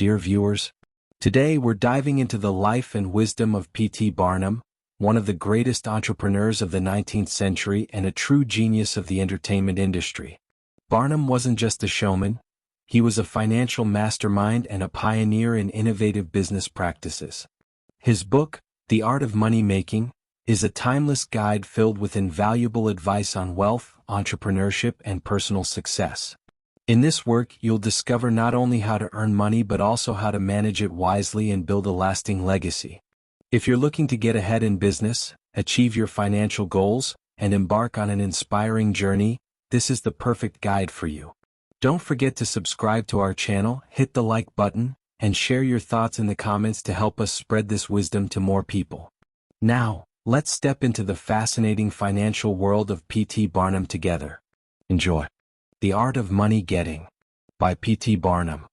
Dear viewers, today we're diving into the life and wisdom of P.T. Barnum, one of the greatest entrepreneurs of the 19th century and a true genius of the entertainment industry. Barnum wasn't just a showman, he was a financial mastermind and a pioneer in innovative business practices. His book, The Art of Money Making, is a timeless guide filled with invaluable advice on wealth, entrepreneurship, and personal success. In this work, you'll discover not only how to earn money but also how to manage it wisely and build a lasting legacy. If you're looking to get ahead in business, achieve your financial goals, and embark on an inspiring journey, this is the perfect guide for you. Don't forget to subscribe to our channel, hit the like button, and share your thoughts in the comments to help us spread this wisdom to more people. Now, let's step into the fascinating financial world of P.T. Barnum together. Enjoy. The Art of Money Getting by P.T. Barnum.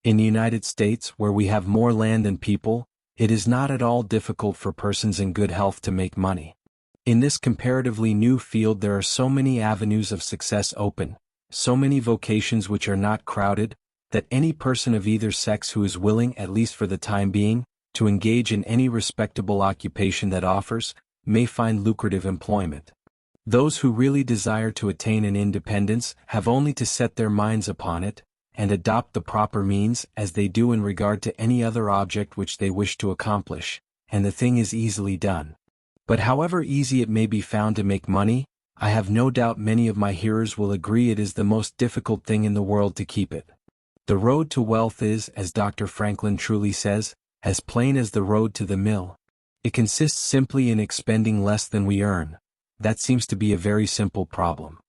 In the United States, where we have more land than people, it is not at all difficult for persons in good health to make money. In this comparatively new field there are so many avenues of success open, so many vocations which are not crowded, that any person of either sex who is willing, at least for the time being, to engage in any respectable occupation that offers, may find lucrative employment. Those who really desire to attain an independence have only to set their minds upon it, and adopt the proper means as they do in regard to any other object which they wish to accomplish, and the thing is easily done. But however easy it may be found to make money, I have no doubt many of my hearers will agree it is the most difficult thing in the world to keep it. The road to wealth is, as Dr. Franklin truly says, as plain as the road to the mill. It consists simply in expending less than we earn. That seems to be a very simple problem.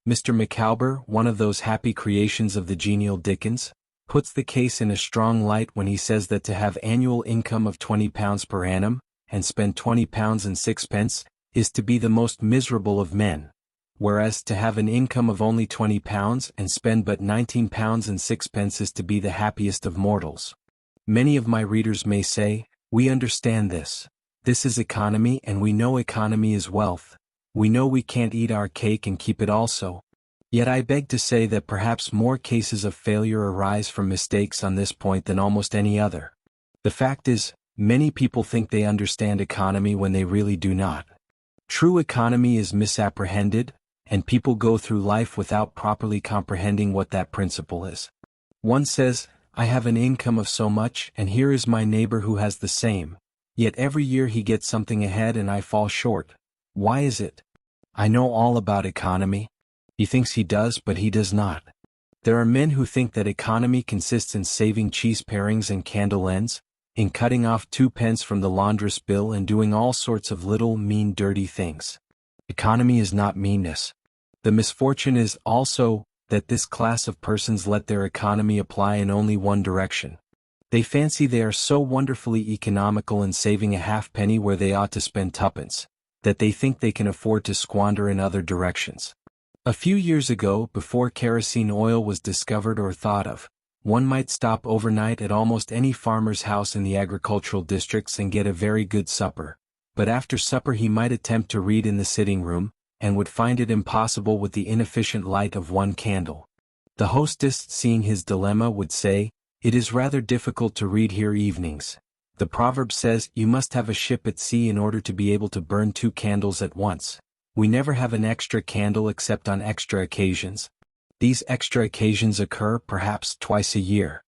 Mr. Micawber, one of those happy creations of the genial Dickens, puts the case in a strong light when he says that to have annual income of £20 per annum, and spend £20 and sixpence, is to be the most miserable of men, whereas to have an income of only £20 and spend but £19 and sixpence is to be the happiest of mortals. Many of my readers may say, we understand this. This is economy and we know economy is wealth. We know we can't eat our cake and keep it also. Yet I beg to say that perhaps more cases of failure arise from mistakes on this point than almost any other. The fact is, many people think they understand economy when they really do not. True economy is misapprehended, and people go through life without properly comprehending what that principle is. One says, I have an income of so much and here is my neighbor who has the same, yet every year he gets something ahead and I fall short. Why is it? I know all about economy. He thinks he does, but he does not. There are men who think that economy consists in saving cheese parings and candle ends, in cutting off 2 pence from the laundress bill and doing all sorts of little, mean, dirty things. Economy is not meanness. The misfortune is also that this class of persons let their economy apply in only one direction. They fancy they are so wonderfully economical in saving a halfpenny where they ought to spend tuppence, that they think they can afford to squander in other directions. A few years ago, before kerosene oil was discovered or thought of, one might stop overnight at almost any farmer's house in the agricultural districts and get a very good supper, but after supper he might attempt to read in the sitting room, and would find it impossible with the inefficient light of one candle. The hostess, seeing his dilemma, would say, "It is rather difficult to read here evenings. The proverb says, you must have a ship at sea in order to be able to burn 2 candles at once. We never have an extra candle except on extra occasions. These extra occasions occur perhaps twice a year."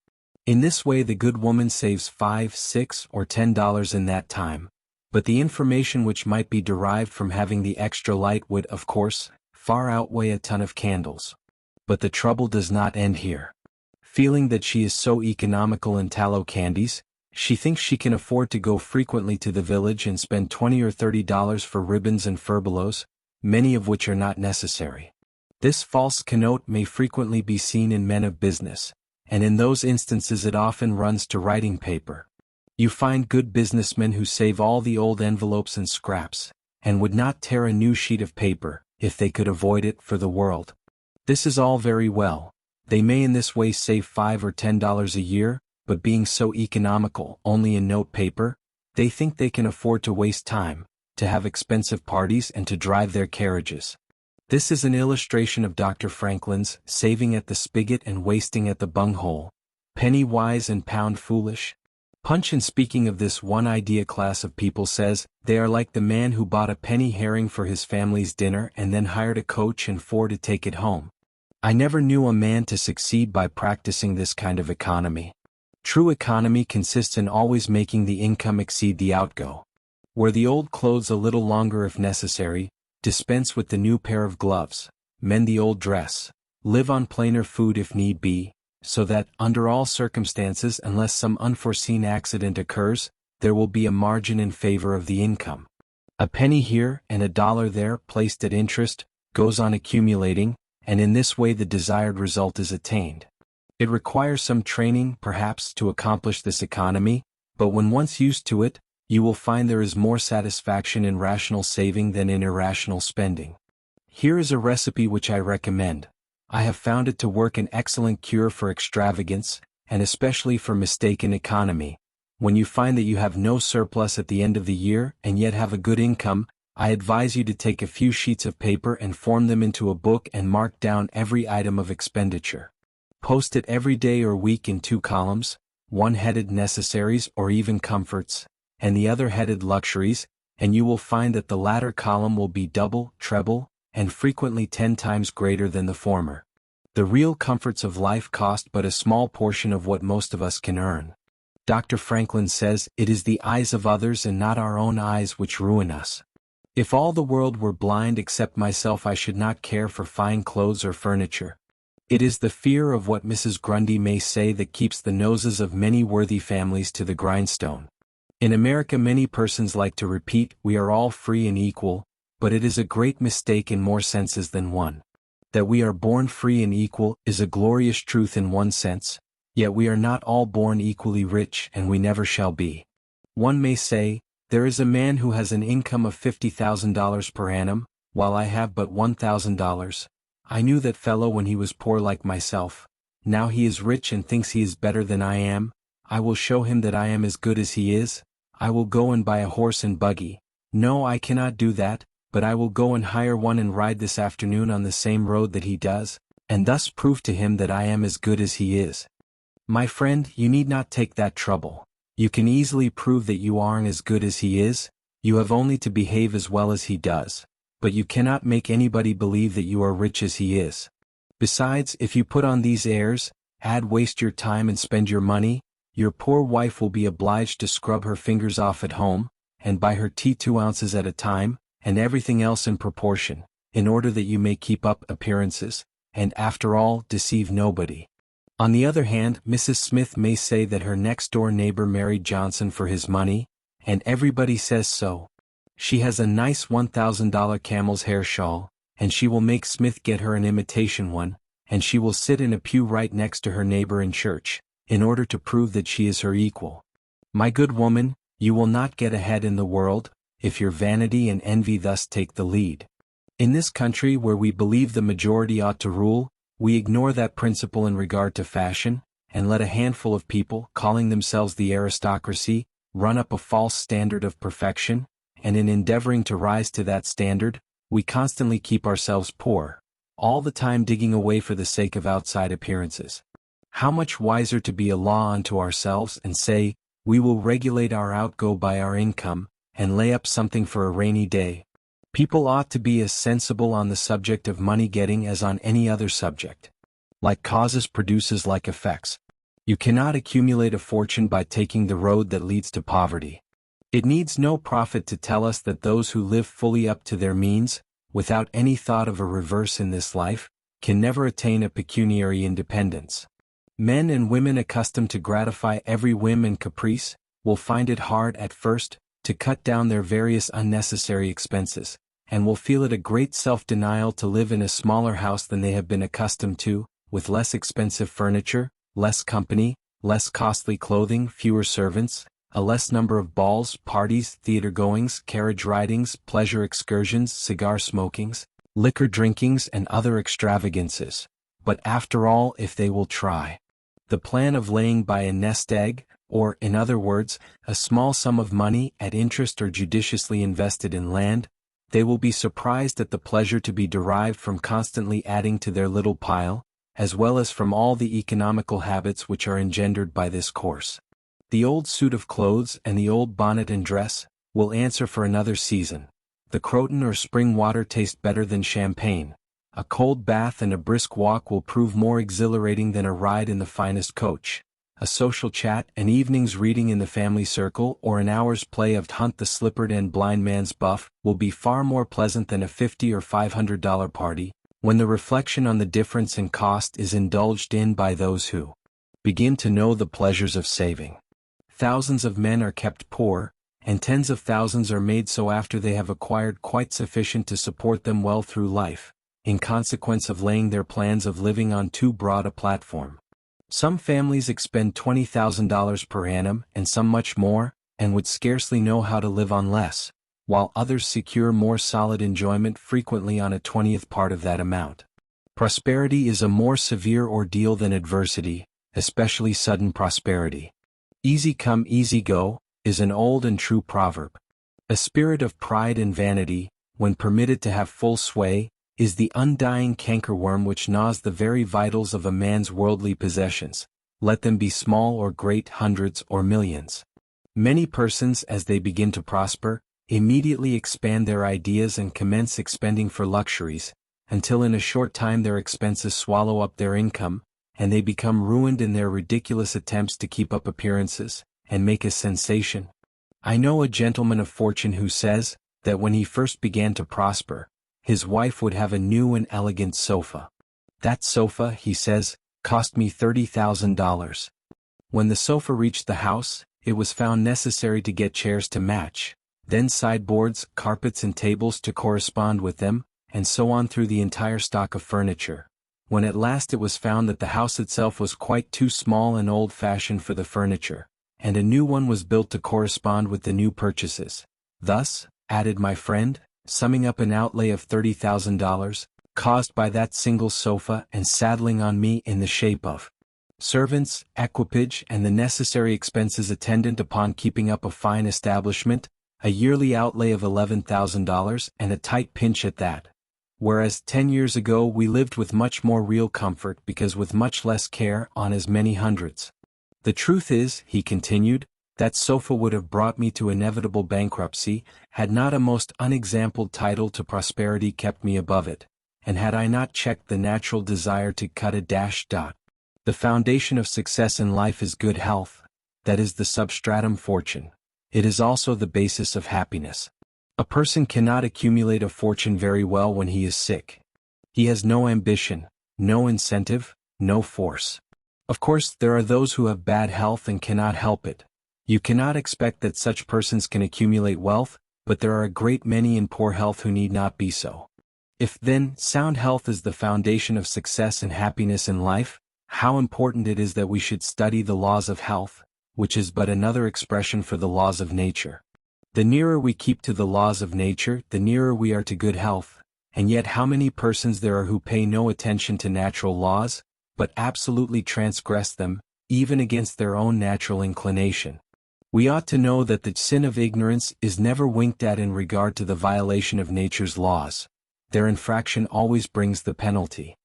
In this way the good woman saves $5, $6, or $10 in that time, but the information which might be derived from having the extra light would, of course, far outweigh a ton of candles. But the trouble does not end here. Feeling that she is so economical in tallow candies, she thinks she can afford to go frequently to the village and spend $20 or $30 for ribbons and furbelows, many of which are not necessary. This false connote may frequently be seen in men of business, and in those instances it often runs to writing paper. You find good businessmen who save all the old envelopes and scraps, and would not tear a new sheet of paper, if they could avoid it, for the world. This is all very well. They may in this way save $5 or $10 a year, but being so economical only in note paper, they think they can afford to waste time, to have expensive parties and to drive their carriages. This is an illustration of Dr. Franklin's saving at the spigot and wasting at the bunghole penny wise and pound foolish? Punch, in speaking of this one idea class of people, says, they are like the man who bought a penny herring for his family's dinner and then hired a coach and four to take it home. I never knew a man to succeed by practicing this kind of economy. True economy consists in always making the income exceed the outgo. Wear the old clothes a little longer if necessary, dispense with the new pair of gloves, mend the old dress, live on plainer food if need be, so that, under all circumstances, unless some unforeseen accident occurs, there will be a margin in favor of the income. A penny here and a dollar there, placed at interest, goes on accumulating, and in this way the desired result is attained. It requires some training, perhaps, to accomplish this economy, but when once used to it, you will find there is more satisfaction in rational saving than in irrational spending. Here is a recipe which I recommend. I have found it to work an excellent cure for extravagance, and especially for mistaken economy. When you find that you have no surplus at the end of the year and yet have a good income, I advise you to take a few sheets of paper and form them into a book and mark down every item of expenditure. Post it every day or week in 2 columns, one headed necessaries or even comforts, and the other headed luxuries, and you will find that the latter column will be double, treble, and frequently 10 times greater than the former. The real comforts of life cost but a small portion of what most of us can earn. Dr. Franklin says, it is the eyes of others and not our own eyes which ruin us. If all the world were blind except myself, I should not care for fine clothes or furniture. It is the fear of what Mrs. Grundy may say that keeps the noses of many worthy families to the grindstone. In America many persons like to repeat, we are all free and equal, but it is a great mistake in more senses than one. That we are born free and equal is a glorious truth in one sense, yet we are not all born equally rich and we never shall be. One may say, there is a man who has an income of $50,000 per annum, while I have but $1,000. I knew that fellow when he was poor like myself. Now he is rich and thinks he is better than I am. I will show him that I am as good as he is. I will go and buy a horse and buggy. No, I cannot do that, but I will go and hire one and ride this afternoon on the same road that he does, and thus prove to him that I am as good as he is. My friend, you need not take that trouble. You can easily prove that you aren't as good as he is. You have only to behave as well as he does. But you cannot make anybody believe that you are rich as he is. Besides, if you put on these airs, waste your time and spend your money, your poor wife will be obliged to scrub her fingers off at home, and buy her tea 2 ounces at a time, and everything else in proportion, in order that you may keep up appearances, and after all, deceive nobody. On the other hand, Mrs. Smith may say that her next-door neighbor married Johnson for his money, and everybody says so. She has a nice $1,000 camel's hair shawl, and she will make Smith get her an imitation one, and she will sit in a pew right next to her neighbor in church, in order to prove that she is her equal. My good woman, you will not get ahead in the world, if your vanity and envy thus take the lead. In this country where we believe the majority ought to rule, we ignore that principle in regard to fashion, and let a handful of people, calling themselves the aristocracy, run up a false standard of perfection, and in endeavoring to rise to that standard, we constantly keep ourselves poor, all the time digging away for the sake of outside appearances. How much wiser to be a law unto ourselves and say, we will regulate our outgo by our income, and lay up something for a rainy day. People ought to be as sensible on the subject of money getting as on any other subject. Like causes produces like effects. You cannot accumulate a fortune by taking the road that leads to poverty. It needs no prophet to tell us that those who live fully up to their means, without any thought of a reverse in this life, can never attain a pecuniary independence. Men and women accustomed to gratify every whim and caprice, will find it hard at first, to cut down their various unnecessary expenses, and will feel it a great self-denial to live in a smaller house than they have been accustomed to, with less expensive furniture, less company, less costly clothing, fewer servants, a less number of balls, parties, theater goings, carriage ridings, pleasure excursions, cigar smokings, liquor drinkings and other extravagances. But after all, if they will try the plan of laying by a nest egg, or, in other words, a small sum of money at interest or judiciously invested in land, they will be surprised at the pleasure to be derived from constantly adding to their little pile, as well as from all the economical habits which are engendered by this course. The old suit of clothes and the old bonnet and dress will answer for another season. The Croton or spring water taste better than champagne. A cold bath and a brisk walk will prove more exhilarating than a ride in the finest coach. A social chat, an evening's reading in the family circle, or an hour's play of Hunt the Slippered and Blind Man's Buff will be far more pleasant than a $50 or $500 party, when the reflection on the difference in cost is indulged in by those who begin to know the pleasures of saving. Thousands of men are kept poor, and tens of thousands are made so after they have acquired quite sufficient to support them well through life, in consequence of laying their plans of living on too broad a platform. Some families expend $20,000 per annum and some much more, and would scarcely know how to live on less, while others secure more solid enjoyment frequently on a 20th part of that amount. Prosperity is a more severe ordeal than adversity, especially sudden prosperity. Easy come easy go is an old and true proverb. A spirit of pride and vanity, when permitted to have full sway, is the undying cankerworm which gnaws the very vitals of a man's worldly possessions, let them be small or great, hundreds or millions. Many persons, as they begin to prosper, immediately expand their ideas and commence expending for luxuries, until in a short time their expenses swallow up their income, and they become ruined in their ridiculous attempts to keep up appearances, and make a sensation. I know a gentleman of fortune who says, that when he first began to prosper, his wife would have a new and elegant sofa. That sofa, he says, cost me $30,000. When the sofa reached the house, it was found necessary to get chairs to match, then sideboards, carpets and tables to correspond with them, and so on through the entire stock of furniture. When at last it was found that the house itself was quite too small and old-fashioned for the furniture, and a new one was built to correspond with the new purchases. Thus, added my friend, summing up an outlay of $30,000, caused by that single sofa and saddling on me in the shape of servants, equipage and the necessary expenses attendant upon keeping up a fine establishment, a yearly outlay of $11,000 and a tight pinch at that. Whereas 10 years ago we lived with much more real comfort because with much less care on as many hundreds. The truth is, he continued, that sofa would have brought me to inevitable bankruptcy, had not a most unexampled title to prosperity kept me above it, and had I not checked the natural desire to cut a dash dot. The foundation of success in life is good health, that is the substratum fortune. It is also the basis of happiness. A person cannot accumulate a fortune very well when he is sick. He has no ambition, no incentive, no force. Of course, there are those who have bad health and cannot help it. You cannot expect that such persons can accumulate wealth, but there are a great many in poor health who need not be so. If, then, sound health is the foundation of success and happiness in life, how important it is that we should study the laws of health, which is but another expression for the laws of nature. The nearer we keep to the laws of nature, the nearer we are to good health, and yet how many persons there are who pay no attention to natural laws, but absolutely transgress them, even against their own natural inclination. We ought to know that the sin of ignorance is never winked at in regard to the violation of nature's laws. Their infraction always brings the penalty.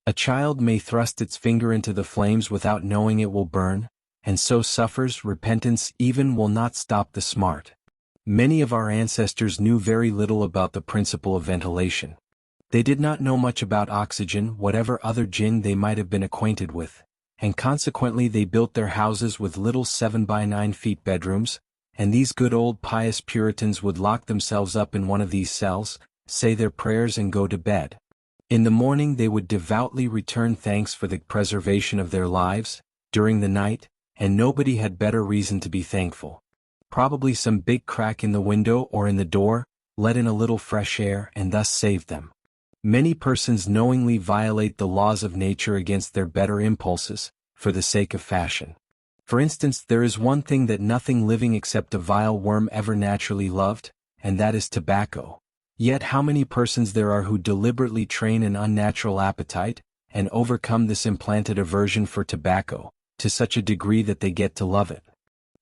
A child may thrust its finger into the flames without knowing it will burn, and so suffers. Repentance even will not stop the smart. Many of our ancestors knew very little about the principle of ventilation. They did not know much about oxygen, whatever other gin they might have been acquainted with, and consequently they built their houses with little 7 by 9 feet bedrooms, and these good old pious Puritans would lock themselves up in one of these cells, say their prayers and go to bed. In the morning they would devoutly return thanks for the preservation of their lives, during the night, and nobody had better reason to be thankful. Probably some big crack in the window or in the door, let in a little fresh air and thus saved them. Many persons knowingly violate the laws of nature against their better impulses, for the sake of fashion. For instance, there is one thing that nothing living except a vile worm ever naturally loved, and that is tobacco. Yet how many persons there are who deliberately train an unnatural appetite, and overcome this implanted aversion for tobacco, to such a degree that they get to love it.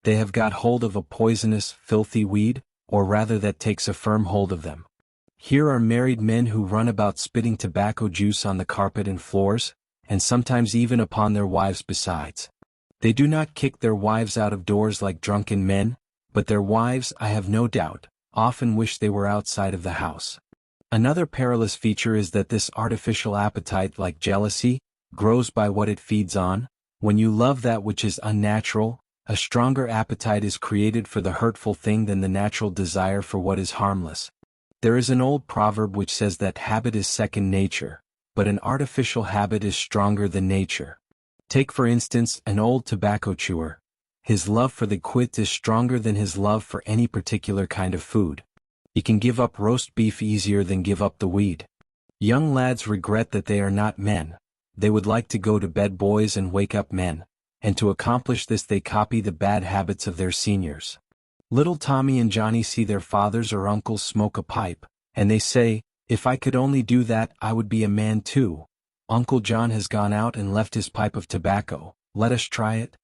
They have got hold of a poisonous, filthy weed, or rather that takes a firm hold of them. Here are married men who run about spitting tobacco juice on the carpet and floors, and sometimes even upon their wives besides. They do not kick their wives out of doors like drunken men, but their wives, I have no doubt, often wish they were outside of the house. Another perilous feature is that this artificial appetite, like jealousy, grows by what it feeds on. When you love that which is unnatural, a stronger appetite is created for the hurtful thing than the natural desire for what is harmless. There is an old proverb which says that habit is second nature, but an artificial habit is stronger than nature. Take for instance an old tobacco chewer. His love for the quid is stronger than his love for any particular kind of food. He can give up roast beef easier than give up the weed. Young lads regret that they are not men. They would like to go to bed boys and wake up men, and to accomplish this they copy the bad habits of their seniors. Little Tommy and Johnny see their fathers or uncles smoke a pipe, and they say, "If I could only do that, I would be a man too. Uncle John has gone out and left his pipe of tobacco, let us try it."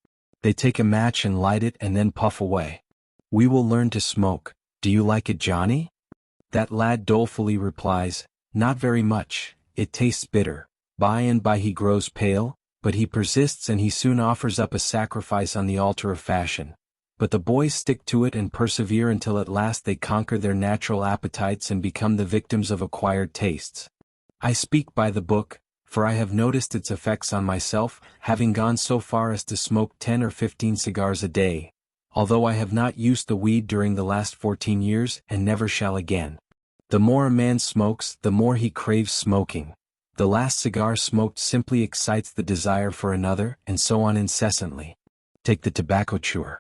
They take a match and light it and then puff away. "We will learn to smoke. Do you like it, Johnny?" That lad dolefully replies, "Not very much, it tastes bitter." By and by he grows pale, but he persists and he soon offers up a sacrifice on the altar of fashion. But the boys stick to it and persevere until at last they conquer their natural appetites and become the victims of acquired tastes. I speak by the book, for I have noticed its effects on myself, having gone so far as to smoke 10 or 15 cigars a day, although I have not used the weed during the last 14 years and never shall again. The more a man smokes, the more he craves smoking. The last cigar smoked simply excites the desire for another, and so on incessantly. Take the tobacco chewer.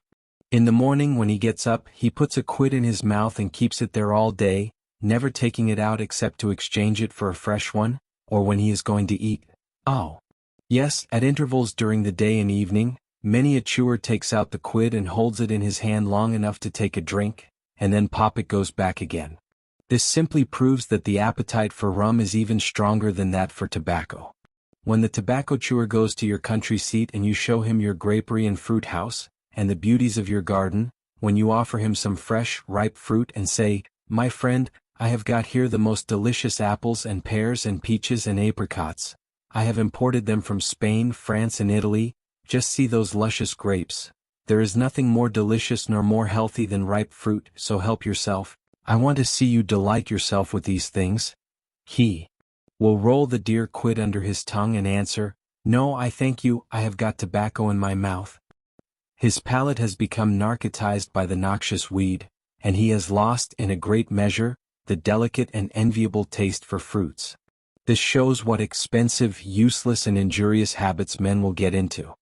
In the morning when he gets up, he puts a quid in his mouth and keeps it there all day, never taking it out except to exchange it for a fresh one, or when he is going to eat. Oh, yes, at intervals during the day and evening, many a chewer takes out the quid and holds it in his hand long enough to take a drink, and then pop it goes back again. This simply proves that the appetite for rum is even stronger than that for tobacco. When the tobacco chewer goes to your country seat and you show him your grapery and fruit house, and the beauties of your garden, when you offer him some fresh, ripe fruit and say, "My friend, I have got here the most delicious apples and pears and peaches and apricots. I have imported them from Spain, France and Italy, just see those luscious grapes. There is nothing more delicious nor more healthy than ripe fruit, so help yourself. I want to see you delight yourself with these things." He will roll the dear quid under his tongue and answer, "No, I thank you, I have got tobacco in my mouth." His palate has become narcotized by the noxious weed, and he has lost, in a great measure, the delicate and enviable taste for fruits. This shows what expensive, useless and injurious habits men will get into.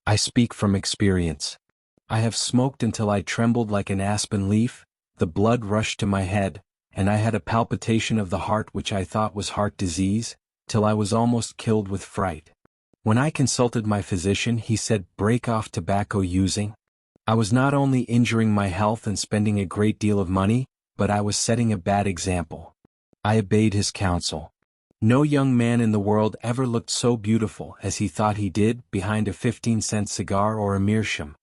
I speak from experience. I have smoked until I trembled like an aspen leaf, the blood rushed to my head, and I had a palpitation of the heart which I thought was heart disease, till I was almost killed with fright. When I consulted my physician, he said, "Break off tobacco using." I was not only injuring my health and spending a great deal of money, but I was setting a bad example. I obeyed his counsel. No young man in the world ever looked so beautiful as he thought he did behind a 15-cent cigar or a meerschaum.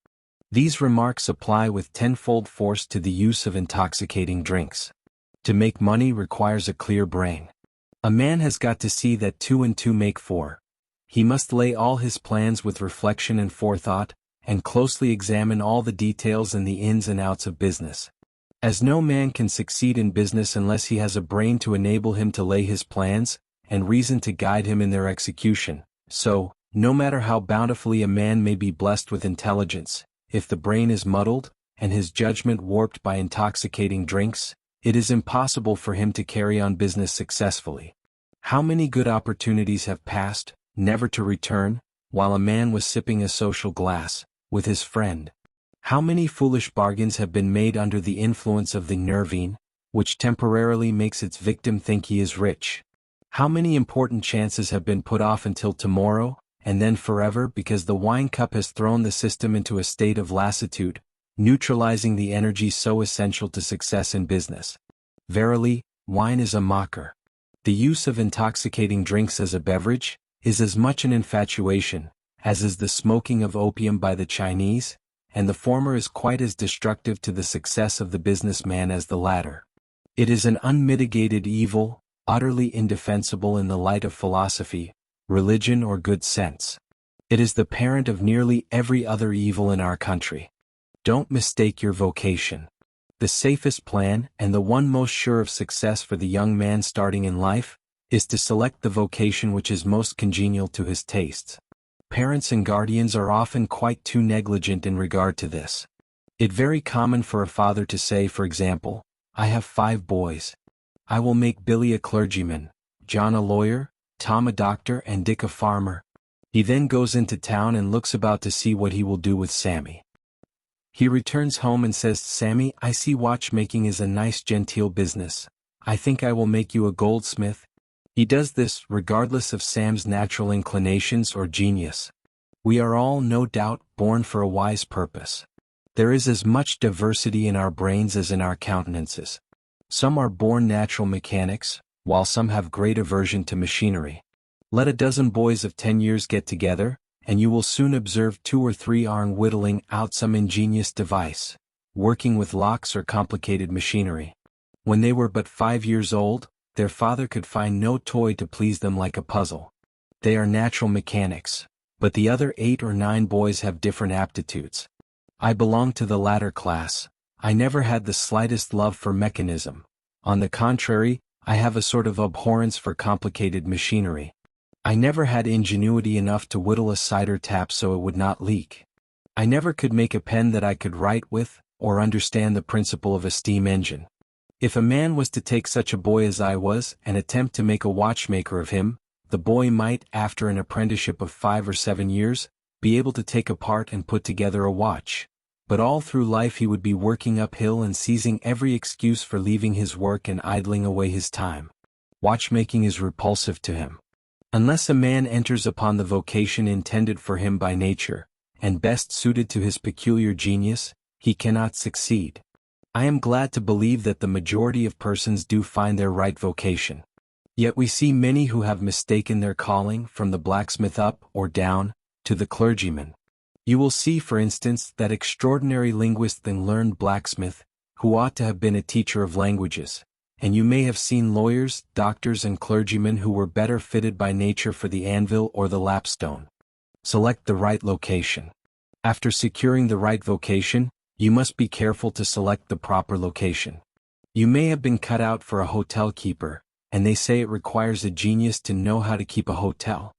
These remarks apply with tenfold force to the use of intoxicating drinks. To make money requires a clear brain. A man has got to see that 2 and 2 make 4. He must lay all his plans with reflection and forethought, and closely examine all the details and the ins and outs of business. As no man can succeed in business unless he has a brain to enable him to lay his plans, and reason to guide him in their execution, so, no matter how bountifully a man may be blessed with intelligence, if the brain is muddled, and his judgment warped by intoxicating drinks, it is impossible for him to carry on business successfully. How many good opportunities have passed, never to return, while a man was sipping a social glass, with his friend? How many foolish bargains have been made under the influence of the nervine, which temporarily makes its victim think he is rich? How many important chances have been put off until tomorrow, and then forever because the wine cup has thrown the system into a state of lassitude, neutralizing the energy so essential to success in business? Verily, wine is a mocker. The use of intoxicating drinks as a beverage is as much an infatuation as is the smoking of opium by the Chinese, and the former is quite as destructive to the success of the businessman as the latter. It is an unmitigated evil, utterly indefensible in the light of philosophy, religion or good sense. It is the parent of nearly every other evil in our country. Don't mistake your vocation. The safest plan, and the one most sure of success for the young man starting in life, is to select the vocation which is most congenial to his tastes. Parents and guardians are often quite too negligent in regard to this. It's very common for a father to say, for example, "I have 5 boys. I will make Billy a clergyman, John a lawyer, Tom a doctor, and Dick a farmer." He then goes into town and looks about to see what he will do with Sammy. He returns home and says, "Sammy, I see watchmaking is a nice genteel business. I think I will make you a goldsmith." He does this regardless of Sam's natural inclinations or genius. We are all, no doubt, born for a wise purpose. There is as much diversity in our brains as in our countenances. Some are born natural mechanics, while some have great aversion to machinery. Let a dozen boys of 10 years get together, and you will soon observe 2 or 3 are whittling out some ingenious device, working with locks or complicated machinery. When they were but 5 years old, their father could find no toy to please them like a puzzle. They are natural mechanics, but the other 8 or 9 boys have different aptitudes. I belong to the latter class. I never had the slightest love for mechanism. On the contrary, I have a sort of abhorrence for complicated machinery. I never had ingenuity enough to whittle a cider tap so it would not leak. I never could make a pen that I could write with, or understand the principle of a steam engine. If a man was to take such a boy as I was, and attempt to make a watchmaker of him, the boy might, after an apprenticeship of 5 or 7 years, be able to take apart and put together a watch. But all through life he would be working uphill and seizing every excuse for leaving his work and idling away his time. Watchmaking is repulsive to him. Unless a man enters upon the vocation intended for him by nature, and best suited to his peculiar genius, he cannot succeed. I am glad to believe that the majority of persons do find their right vocation. Yet we see many who have mistaken their calling from the blacksmith up, or down, to the clergyman. You will see, for instance, that extraordinary linguist and learned blacksmith, who ought to have been a teacher of languages. And you may have seen lawyers, doctors, and clergymen who were better fitted by nature for the anvil or the lapstone. Select the right location. After securing the right vocation, you must be careful to select the proper location. You may have been cut out for a hotel keeper, and they say it requires a genius to know how to keep a hotel.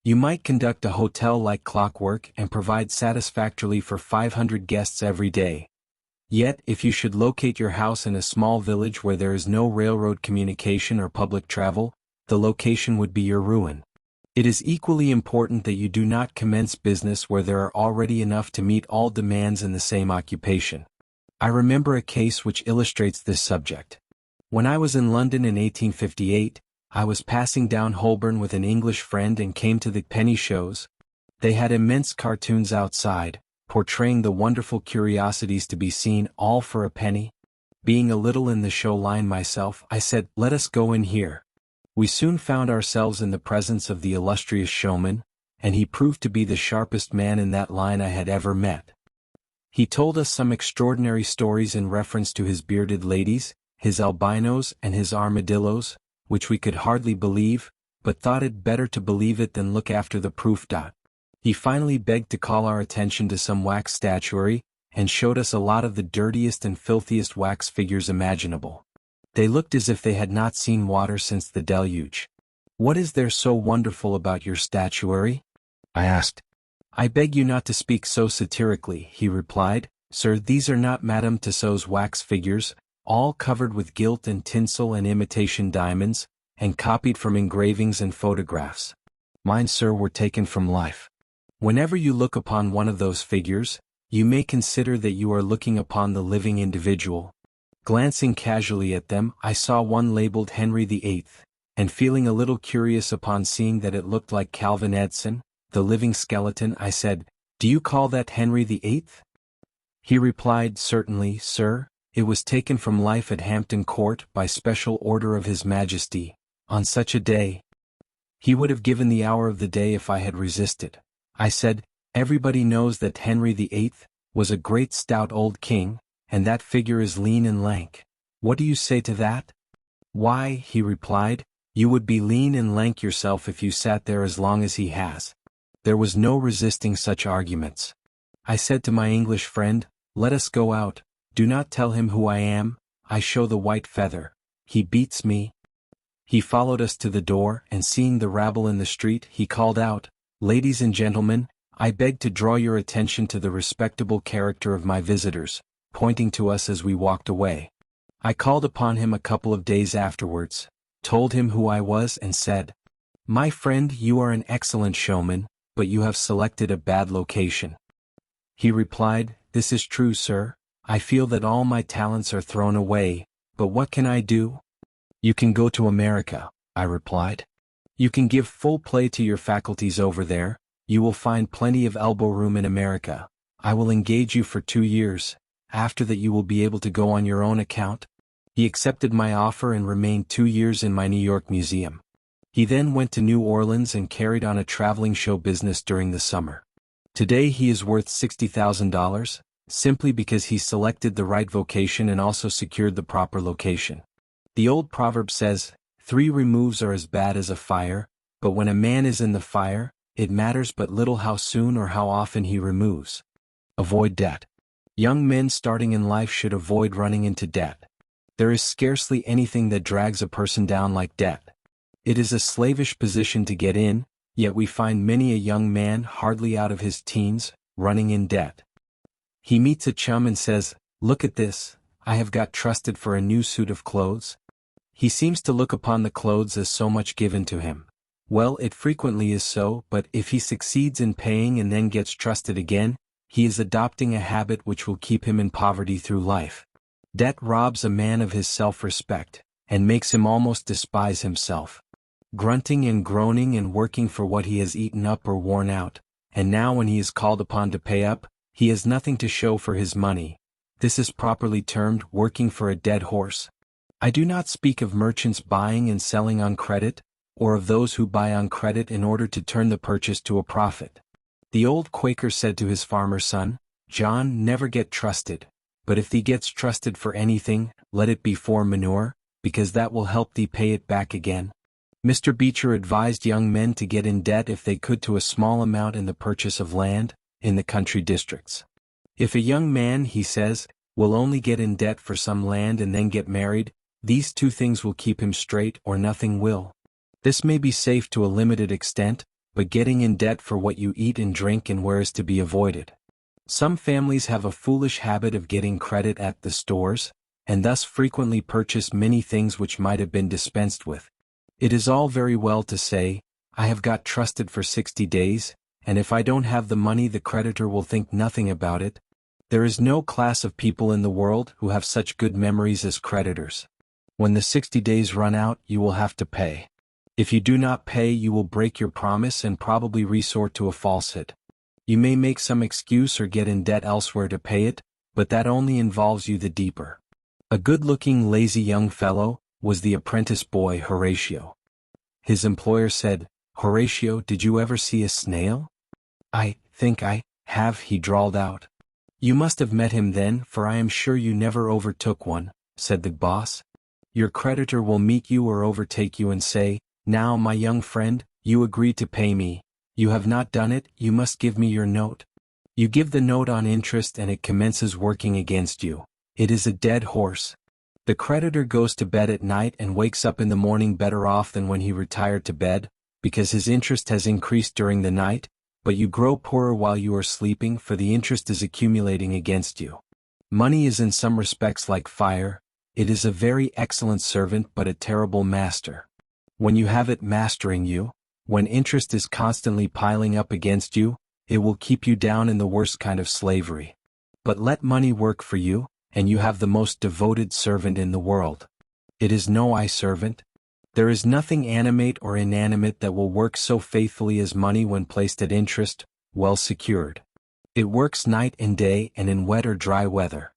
You might conduct a hotel like clockwork and provide satisfactorily for 500 guests every day. Yet, if you should locate your house in a small village where there is no railroad communication or public travel, the location would be your ruin. It is equally important that you do not commence business where there are already enough to meet all demands in the same occupation. I remember a case which illustrates this subject. When I was in London in 1858, I was passing down Holborn with an English friend and came to the penny shows. They had immense cartoons outside, portraying the wonderful curiosities to be seen, all for a penny. Being a little in the show line myself, I said, "Let us go in here." We soon found ourselves in the presence of the illustrious showman, and he proved to be the sharpest man in that line I had ever met. He told us some extraordinary stories in reference to his bearded ladies, his albinos, and his armadillos, which we could hardly believe, but thought it better to believe it than look after the proof. He finally begged to call our attention to some wax statuary, and showed us a lot of the dirtiest and filthiest wax figures imaginable. They looked as if they had not seen water since the deluge. "What is there so wonderful about your statuary?" I asked. "I beg you not to speak so satirically," he replied. "Sir, these are not Madame Tussauds wax figures, all covered with gilt and tinsel and imitation diamonds, and copied from engravings and photographs. Mine, sir, were taken from life. Whenever you look upon one of those figures, you may consider that you are looking upon the living individual." Glancing casually at them, I saw one labeled Henry VIII, and feeling a little curious upon seeing that it looked like Calvin Edson, the living skeleton, I said, "Do you call that Henry VIII?" He replied, "Certainly, sir. It was taken from life at Hampton Court by special order of His Majesty, on such a day." He would have given the hour of the day if I had resisted. I said, "Everybody knows that Henry VIII was a great stout old king, and that figure is lean and lank. What do you say to that?" "Why," he replied, You would be lean and lank yourself if you sat there as long as he has. There was no resisting such arguments. I said to my English friend, "Let us go out, do not tell him who I am, I show the white feather, he beats me." He followed us to the door, and seeing the rabble in the street, he called out, "Ladies and gentlemen, I beg to draw your attention to the respectable character of my visitors," pointing to us as we walked away. I called upon him a couple of days afterwards, told him who I was and said, "My friend, you are an excellent showman, but you have selected a bad location." He replied, "This is true, sir. I feel that all my talents are thrown away, but what can I do?" "You can go to America," I replied. "You can give full play to your faculties over there, you will find plenty of elbow room in America. I will engage you for 2 years, after that you will be able to go on your own account." He accepted my offer and remained 2 years in my New York museum. He then went to New Orleans and carried on a traveling show business during the summer. Today he is worth $60,000, simply because he selected the right vocation and also secured the proper location. The old proverb says, 3 removes are as bad as a fire, but when a man is in the fire, it matters but little how soon or how often he removes. Avoid debt. Young men starting in life should avoid running into debt. There is scarcely anything that drags a person down like debt. It is a slavish position to get in, yet we find many a young man hardly out of his teens, running in debt. He meets a chum and says, "Look at this, I have got trusted for a new suit of clothes." He seems to look upon the clothes as so much given to him. Well, it frequently is so, but if he succeeds in paying and then gets trusted again, he is adopting a habit which will keep him in poverty through life. Debt robs a man of his self-respect, and makes him almost despise himself. Grunting and groaning and working for what he has eaten up or worn out, and now when he is called upon to pay up, he has nothing to show for his money. This is properly termed working for a dead horse. I do not speak of merchants buying and selling on credit, or of those who buy on credit in order to turn the purchase to a profit. The old Quaker said to his farmer son, "John, never get trusted, but if thee gets trusted for anything, let it be for manure, because that will help thee pay it back again." Mr. Beecher advised young men to get in debt if they could to a small amount in the purchase of land, in the country districts. If a young man, he says, will only get in debt for some land and then get married, these 2 things will keep him straight or nothing will. This may be safe to a limited extent, but getting in debt for what you eat and drink and wear is to be avoided. Some families have a foolish habit of getting credit at the stores, and thus frequently purchase many things which might have been dispensed with. It is all very well to say, "I have got trusted for 60 days, and if I don't have the money the creditor will think nothing about it." There is no class of people in the world who have such good memories as creditors. When the 60 days run out, you will have to pay. If you do not pay, you will break your promise and probably resort to a falsehood. You may make some excuse or get in debt elsewhere to pay it, but that only involves you the deeper. A good-looking, lazy young fellow was the apprentice boy Horatio. His employer said, "Horatio, did you ever see a snail?" "I think I have," he drawled out. "You must have met him then, for I am sure you never overtook one," said the boss. Your creditor will meet you or overtake you and say, "Now, my young friend, you agreed to pay me. You have not done it, you must give me your note." You give the note on interest and it commences working against you. It is a dead horse. The creditor goes to bed at night and wakes up in the morning better off than when he retired to bed, because his interest has increased during the night, but you grow poorer while you are sleeping, for the interest is accumulating against you. Money is in some respects like fire. It is a very excellent servant but a terrible master. When you have it mastering you, when interest is constantly piling up against you, it will keep you down in the worst kind of slavery. But let money work for you, and you have the most devoted servant in the world. It is no eye servant. There is nothing animate or inanimate that will work so faithfully as money when placed at interest, well secured. It works night and day and in wet or dry weather.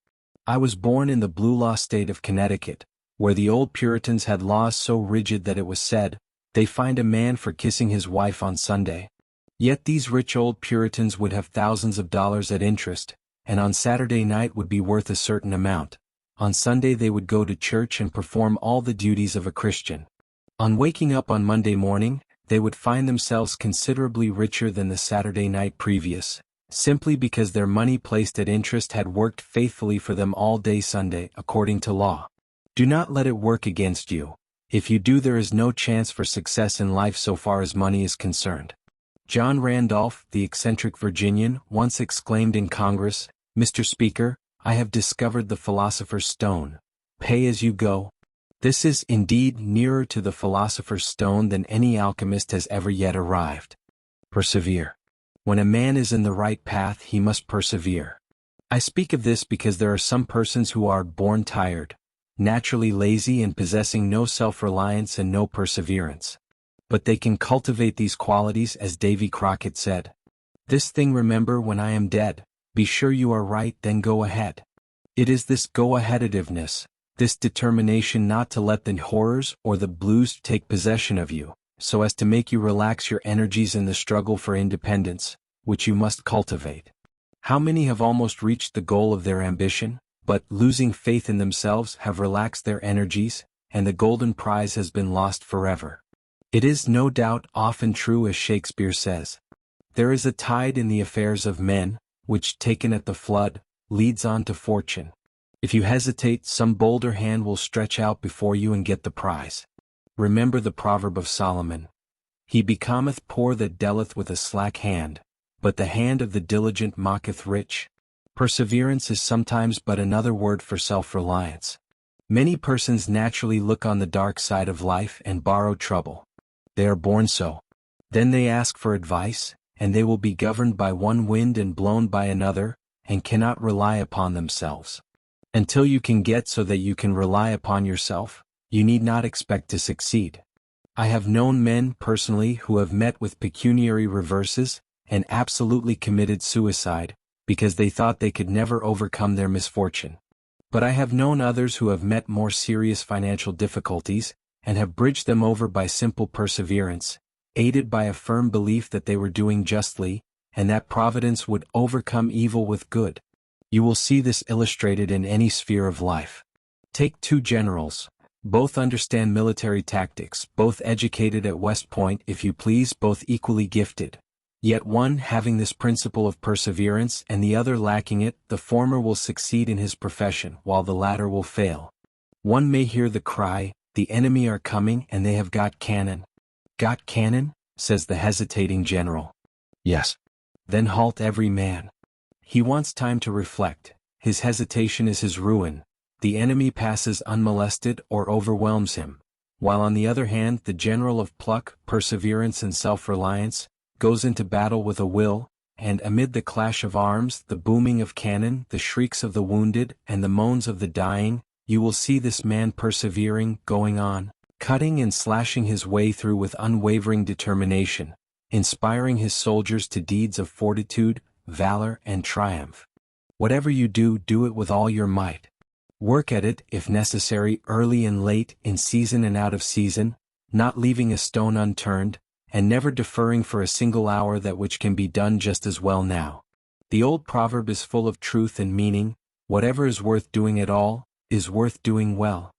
I was born in the Blue Law state of Connecticut, where the old Puritans had laws so rigid that it was said, they fined a man for kissing his wife on Sunday. Yet these rich old Puritans would have thousands of dollars at interest, and on Saturday night would be worth a certain amount. On Sunday they would go to church and perform all the duties of a Christian. On waking up on Monday morning, they would find themselves considerably richer than the Saturday night previous, simply because their money placed at interest had worked faithfully for them all day Sunday according to law. Do not let it work against you. If you do, there is no chance for success in life so far as money is concerned. John Randolph, the eccentric Virginian, once exclaimed in Congress, "Mr. Speaker, I have discovered the philosopher's stone. Pay as you go." This is indeed nearer to the philosopher's stone than any alchemist has ever yet arrived. Persevere. When a man is in the right path, he must persevere. I speak of this because there are some persons who are born tired, naturally lazy and possessing no self-reliance and no perseverance. But they can cultivate these qualities, as Davy Crockett said. "This thing remember when I am dead, be sure you are right, then go ahead." It is this go-aheadativeness, this determination not to let the horrors or the blues take possession of you, so as to make you relax your energies in the struggle for independence, which you must cultivate. How many have almost reached the goal of their ambition, but, losing faith in themselves, have relaxed their energies, and the golden prize has been lost forever? It is no doubt often true, as Shakespeare says, "There is a tide in the affairs of men, which, taken at the flood, leads on to fortune. If you hesitate, some bolder hand will stretch out before you and get the prize." Remember the proverb of Solomon, "He becometh poor that dealeth with a slack hand, but the hand of the diligent maketh rich." Perseverance is sometimes but another word for self-reliance. Many persons naturally look on the dark side of life and borrow trouble. They are born so. Then they ask for advice, and they will be governed by one wind and blown by another, and cannot rely upon themselves. Until you can get so that you can rely upon yourself, you need not expect to succeed. I have known men personally who have met with pecuniary reverses, and absolutely committed suicide, because they thought they could never overcome their misfortune. But I have known others who have met more serious financial difficulties, and have bridged them over by simple perseverance, aided by a firm belief that they were doing justly, and that Providence would overcome evil with good. You will see this illustrated in any sphere of life. Take two generals. Both understand military tactics, both educated at West Point, if you please, both equally gifted. Yet one having this principle of perseverance and the other lacking it, the former will succeed in his profession, while the latter will fail. One may hear the cry, "The enemy are coming and they have got cannon." "Got cannon?" says the hesitating general. "Yes." Then halt every man. He wants time to reflect. His hesitation is his ruin. The enemy passes unmolested or overwhelms him, while on the other hand the general of pluck, perseverance and self-reliance, goes into battle with a will, and amid the clash of arms, the booming of cannon, the shrieks of the wounded, and the moans of the dying, you will see this man persevering, going on, cutting and slashing his way through with unwavering determination, inspiring his soldiers to deeds of fortitude, valor, and triumph. Whatever you do, do it with all your might. Work at it, if necessary, early and late, in season and out of season, not leaving a stone unturned, and never deferring for a single hour that which can be done just as well now. The old proverb is full of truth and meaning: whatever is worth doing at all, is worth doing well.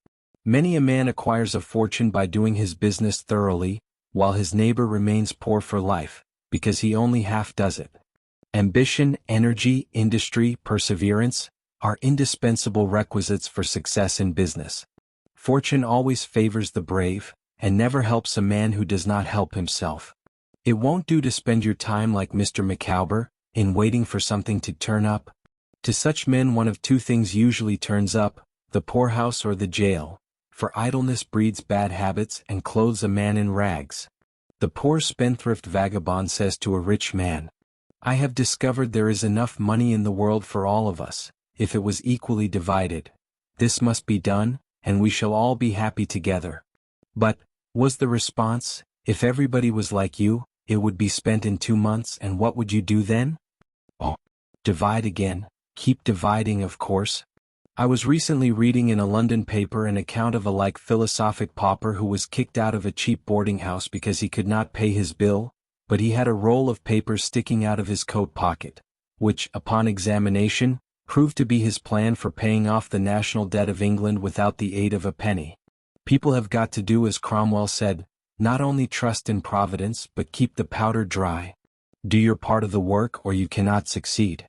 Many a man acquires a fortune by doing his business thoroughly, while his neighbor remains poor for life, because he only half does it. Ambition, energy, industry, perseverance, are indispensable requisites for success in business. Fortune always favors the brave, and never helps a man who does not help himself. It won't do to spend your time like Mr. Micawber, in waiting for something to turn up. To such men one of two things usually turns up, the poorhouse or the jail, for idleness breeds bad habits and clothes a man in rags. The poor spendthrift vagabond says to a rich man, "I have discovered there is enough money in the world for all of us, if it was equally divided. This must be done, and we shall all be happy together." But, was the response, "If everybody was like you, it would be spent in 2 months, and what would you do then?" Oh, divide again, keep dividing, of course. I was recently reading in a London paper an account of a like philosophic pauper who was kicked out of a cheap boarding house because he could not pay his bill, but he had a roll of papers sticking out of his coat pocket, which, upon examination, proved to be his plan for paying off the national debt of England without the aid of a penny. People have got to do as Cromwell said, not only trust in Providence but keep the powder dry. Do your part of the work or you cannot succeed.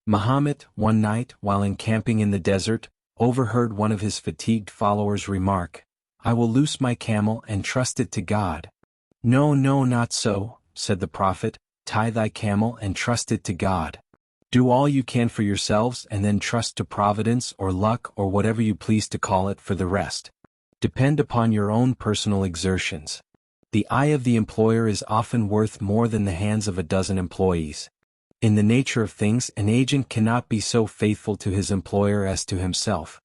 Muhammad, one night, while encamping in the desert, overheard one of his fatigued followers remark, "I will loose my camel and trust it to God." "No, no, not so," said the Prophet, "tie thy camel and trust it to God. Do all you can for yourselves and then trust to Providence or luck or whatever you please to call it for the rest. Depend upon your own personal exertions. The eye of the employer is often worth more than the hands of a dozen employees. In the nature of things, an agent cannot be so faithful to his employer as to himself.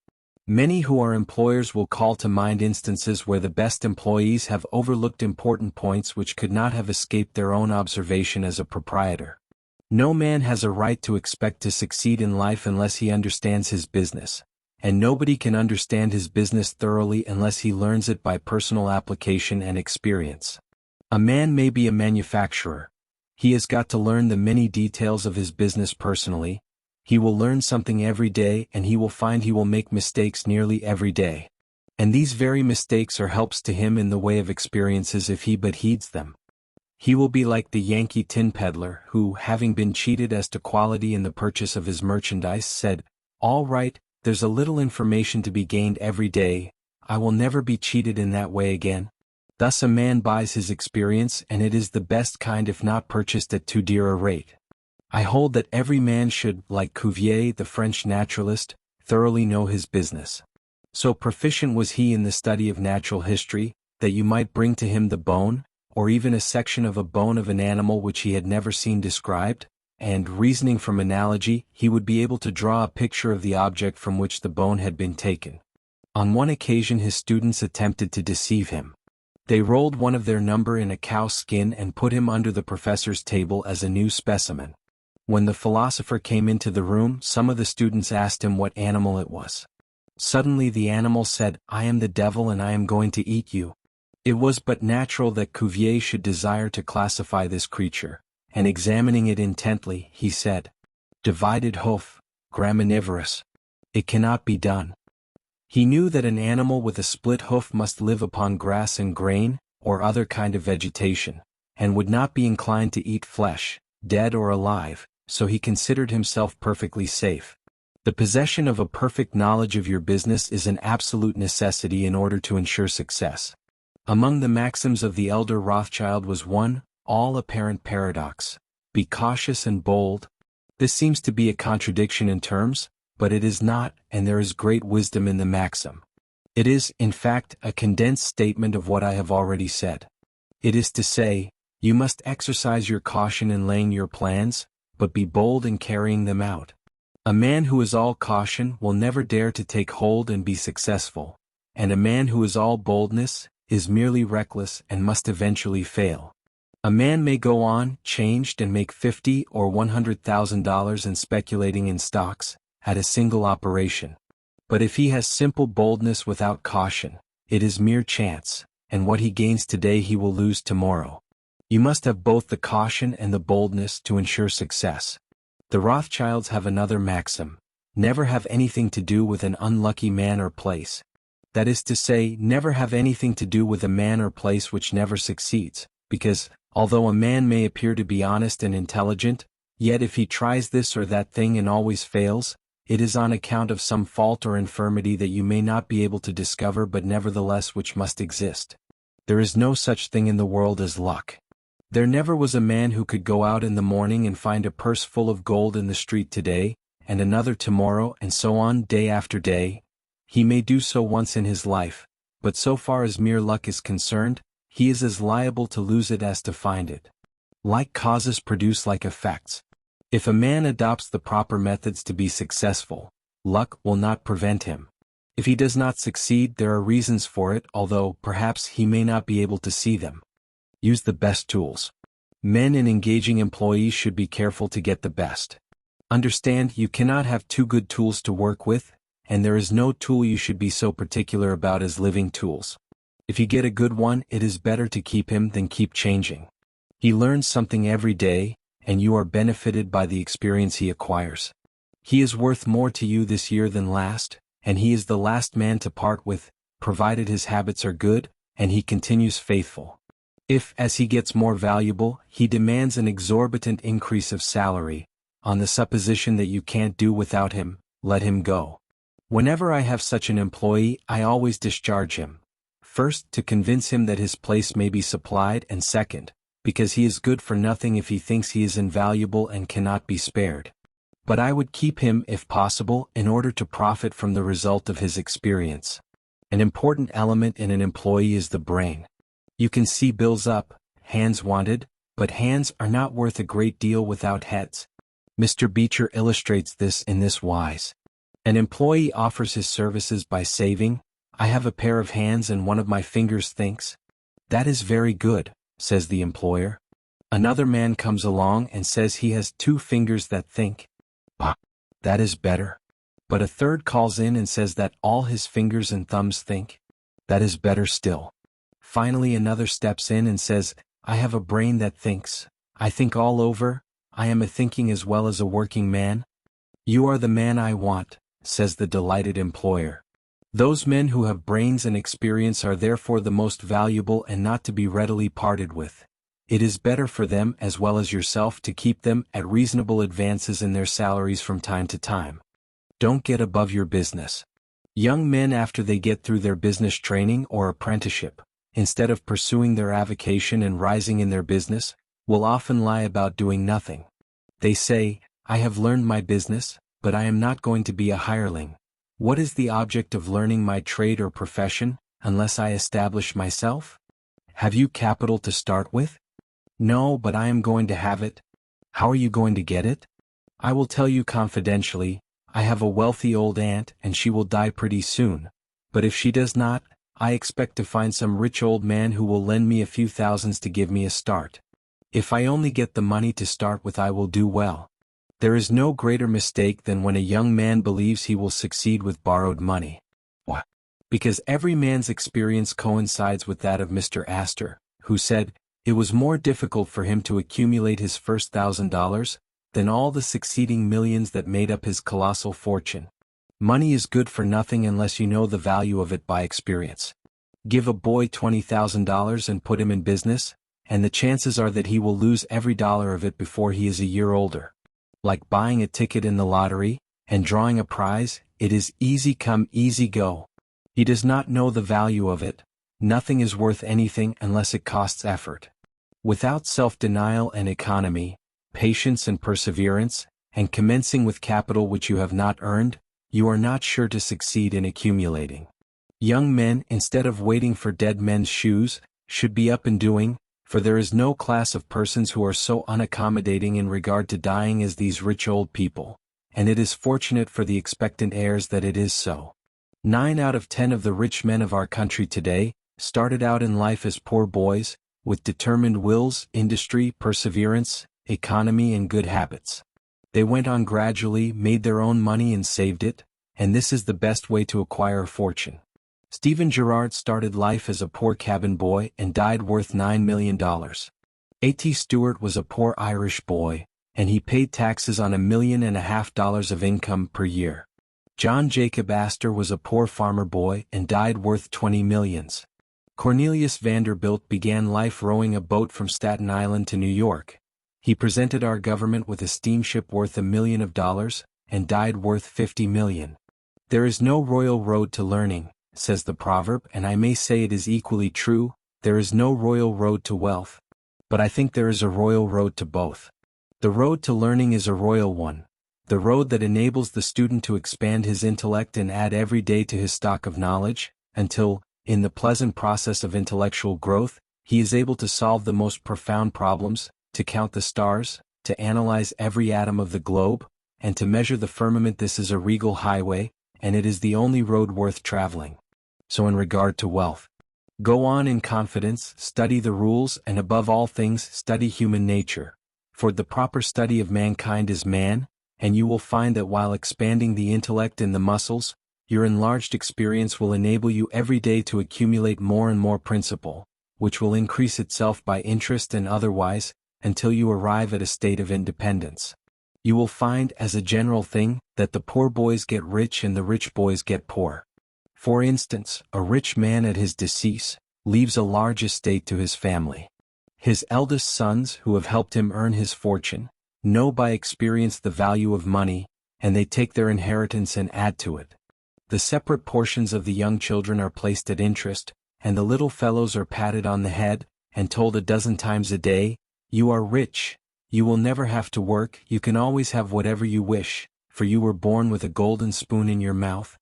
Many who are employers will call to mind instances where the best employees have overlooked important points which could not have escaped their own observation as a proprietor. No man has a right to expect to succeed in life unless he understands his business, and nobody can understand his business thoroughly unless he learns it by personal application and experience. A man may be a manufacturer. He has got to learn the many details of his business personally. He will learn something every day and he will find he will make mistakes nearly every day. And these very mistakes are helps to him in the way of experiences if he but heeds them. He will be like the Yankee tin peddler who, having been cheated as to quality in the purchase of his merchandise, said, "All right, there's a little information to be gained every day. I will never be cheated in that way again." Thus a man buys his experience, and it is the best kind if not purchased at too dear a rate. I hold that every man should, like Cuvier the French naturalist, thoroughly know his business. So proficient was he in the study of natural history, that you might bring to him the bone, or even a section of a bone of an animal which he had never seen described, and, reasoning from analogy, he would be able to draw a picture of the object from which the bone had been taken. On one occasion his students attempted to deceive him. They rolled one of their number in a cow's skin and put him under the professor's table as a new specimen. When the philosopher came into the room, some of the students asked him what animal it was. Suddenly the animal said, "I am the devil and I am going to eat you." It was but natural that Cuvier should desire to classify this creature, and examining it intently, he said, "Divided hoof, graminivorous. It cannot be done." He knew that an animal with a split hoof must live upon grass and grain, or other kind of vegetation, and would not be inclined to eat flesh, dead or alive, so he considered himself perfectly safe. The possession of a perfect knowledge of your business is an absolute necessity in order to ensure success. Among the maxims of the elder Rothschild was one, all-apparent paradox: be cautious and bold. This seems to be a contradiction in terms, but it is not, and there is great wisdom in the maxim. It is, in fact, a condensed statement of what I have already said. It is to say, you must exercise your caution in laying your plans, but be bold in carrying them out. A man who is all caution will never dare to take hold and be successful, and a man who is all boldness is merely reckless and must eventually fail. A man may go on, changed, and make $50,000 or $100,000 in speculating in stocks, at a single operation. But if he has simple boldness without caution, it is mere chance, and what he gains today he will lose tomorrow. You must have both the caution and the boldness to ensure success. The Rothschilds have another maxim: never have anything to do with an unlucky man or place. That is to say, never have anything to do with a man or place which never succeeds, because, although a man may appear to be honest and intelligent, yet if he tries this or that thing and always fails, it is on account of some fault or infirmity that you may not be able to discover but nevertheless which must exist. There is no such thing in the world as luck. There never was a man who could go out in the morning and find a purse full of gold in the street today, and another tomorrow, and so on day after day. He may do so once in his life, but so far as mere luck is concerned, he is as liable to lose it as to find it. Like causes produce like effects. If a man adopts the proper methods to be successful, luck will not prevent him. If he does not succeed, there are reasons for it, although perhaps he may not be able to see them. Use the best tools. Men in engaging employees should be careful to get the best. Understand, you cannot have two good tools to work with, and there is no tool you should be so particular about as living tools. If you get a good one, it is better to keep him than keep changing. He learns something every day, and you are benefited by the experience he acquires. He is worth more to you this year than last, and he is the last man to part with, provided his habits are good, and he continues faithful. If, as he gets more valuable, he demands an exorbitant increase of salary, on the supposition that you can't do without him, let him go. Whenever I have such an employee, I always discharge him. First, to convince him that his place may be supplied, and second, because he is good for nothing if he thinks he is invaluable and cannot be spared. But I would keep him if possible in order to profit from the result of his experience. An important element in an employee is the brain. You can see bills up, hands wanted, but hands are not worth a great deal without heads. Mr. Beecher illustrates this in this wise. An employee offers his services by saving, "I have a pair of hands and one of my fingers thinks." "That is very good," says the employer. Another man comes along and says he has 2 fingers that think. "Bah, that is better." But a third calls in and says that all his fingers and thumbs think. "That is better still." Finally another steps in and says, "I have a brain that thinks. I think all over, I am a thinking as well as a working man." "You are the man I want," says the delighted employer. Those men who have brains and experience are therefore the most valuable and not to be readily parted with. It is better for them as well as yourself to keep them at reasonable advances in their salaries from time to time. Don't get above your business. Young men, after they get through their business training or apprenticeship, instead of pursuing their avocation and rising in their business, will often lie about doing nothing. They say, "I have learned my business, but I am not going to be a hireling. What is the object of learning my trade or profession, unless I establish myself?" Have you capital to start with? No, but I am going to have it. How are you going to get it? I will tell you confidentially, I have a wealthy old aunt and she will die pretty soon, but if she does not, I expect to find some rich old man who will lend me a few thousands to give me a start. If I only get the money to start with, I will do well. There is no greater mistake than when a young man believes he will succeed with borrowed money. Why? Because every man's experience coincides with that of Mr. Astor, who said, it was more difficult for him to accumulate his first $1,000 than all the succeeding millions that made up his colossal fortune. Money is good for nothing unless you know the value of it by experience. Give a boy $20,000 and put him in business, and the chances are that he will lose every dollar of it before he is a year older. Like buying a ticket in the lottery, and drawing a prize, it is easy come easy go. He does not know the value of it. Nothing is worth anything unless it costs effort. Without self-denial and economy, patience and perseverance, and commencing with capital which you have not earned, you are not sure to succeed in accumulating. Young men, instead of waiting for dead men's shoes, should be up and doing, for there is no class of persons who are so unaccommodating in regard to dying as these rich old people, and it is fortunate for the expectant heirs that it is so. 9 out of 10 of the rich men of our country today started out in life as poor boys, with determined wills, industry, perseverance, economy and good habits. They went on gradually, made their own money and saved it, and this is the best way to acquire a fortune. Stephen Girard started life as a poor cabin boy and died worth $9 million. A.T. Stewart was a poor Irish boy, and he paid taxes on $1.5 million of income per year. John Jacob Astor was a poor farmer boy and died worth 20 millions. Cornelius Vanderbilt began life rowing a boat from Staten Island to New York. He presented our government with a steamship worth $1 million and died worth 50 million. There is no royal road to learning, says the proverb, and I may say it is equally true, there is no royal road to wealth. But I think there is a royal road to both. The road to learning is a royal one, the road that enables the student to expand his intellect and add every day to his stock of knowledge, until, in the pleasant process of intellectual growth, he is able to solve the most profound problems, to count the stars, to analyze every atom of the globe, and to measure the firmament. This is a regal highway, and it is the only road worth traveling. So in regard to wealth, go on in confidence, study the rules, and above all things study human nature. For the proper study of mankind is man, and you will find that while expanding the intellect and the muscles, your enlarged experience will enable you every day to accumulate more and more principle, which will increase itself by interest and otherwise, until you arrive at a state of independence. You will find, as a general thing, that the poor boys get rich and the rich boys get poor. For instance, a rich man at his decease leaves a large estate to his family. His eldest sons, who have helped him earn his fortune, know by experience the value of money, and they take their inheritance and add to it. The separate portions of the young children are placed at interest, and the little fellows are patted on the head, and told a dozen times a day, "You are rich. You will never have to work, you can always have whatever you wish, for you were born with a golden spoon in your mouth."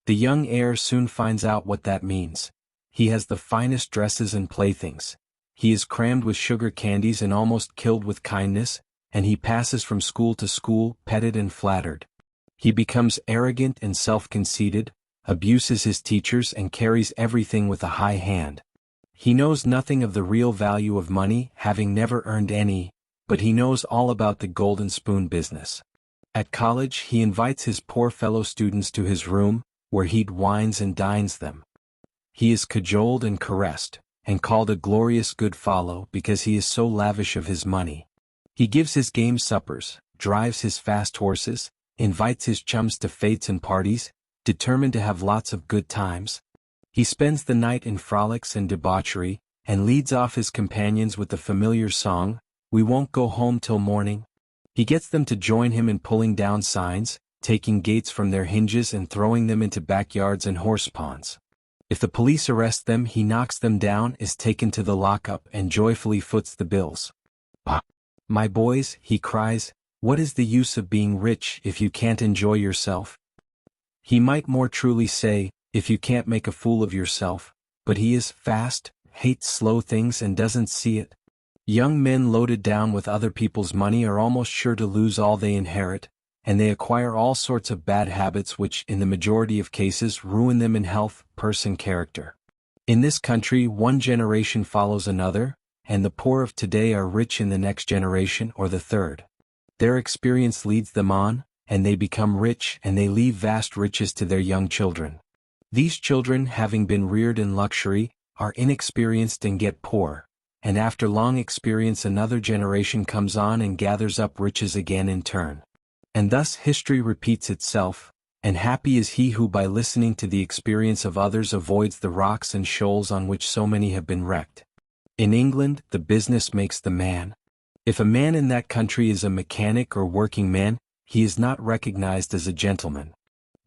The young heir soon finds out what that means. He has the finest dresses and playthings. He is crammed with sugar candies and almost killed with kindness, and he passes from school to school, petted and flattered. He becomes arrogant and self-conceited, abuses his teachers and carries everything with a high hand. He knows nothing of the real value of money, having never earned any, but he knows all about the golden spoon business. At college he invites his poor fellow students to his room, where he wines and dines them. He is cajoled and caressed, and called a glorious good fellow because he is so lavish of his money. He gives his game suppers, drives his fast horses, invites his chums to fetes and parties, determined to have lots of good times. He spends the night in frolics and debauchery, and leads off his companions with the familiar song, "We won't go home till morning." He gets them to join him in pulling down signs, taking gates from their hinges and throwing them into backyards and horse ponds. If the police arrest them, he knocks them down, is taken to the lockup and joyfully foots the bills. "My boys," he cries, "what is the use of being rich if you can't enjoy yourself?" He might more truly say, if you can't make a fool of yourself, but he is fast, hates slow things and doesn't see it. Young men loaded down with other people's money are almost sure to lose all they inherit, and they acquire all sorts of bad habits which, in the majority of cases, ruin them in health, purse and character. In this country, one generation follows another, and the poor of today are rich in the next generation or the third. Their experience leads them on, and they become rich, and they leave vast riches to their young children. These children, having been reared in luxury, are inexperienced and get poor, and after long experience another generation comes on and gathers up riches again in turn. And thus history repeats itself, and happy is he who by listening to the experience of others avoids the rocks and shoals on which so many have been wrecked. In England, the business makes the man. If a man in that country is a mechanic or working man, he is not recognized as a gentleman.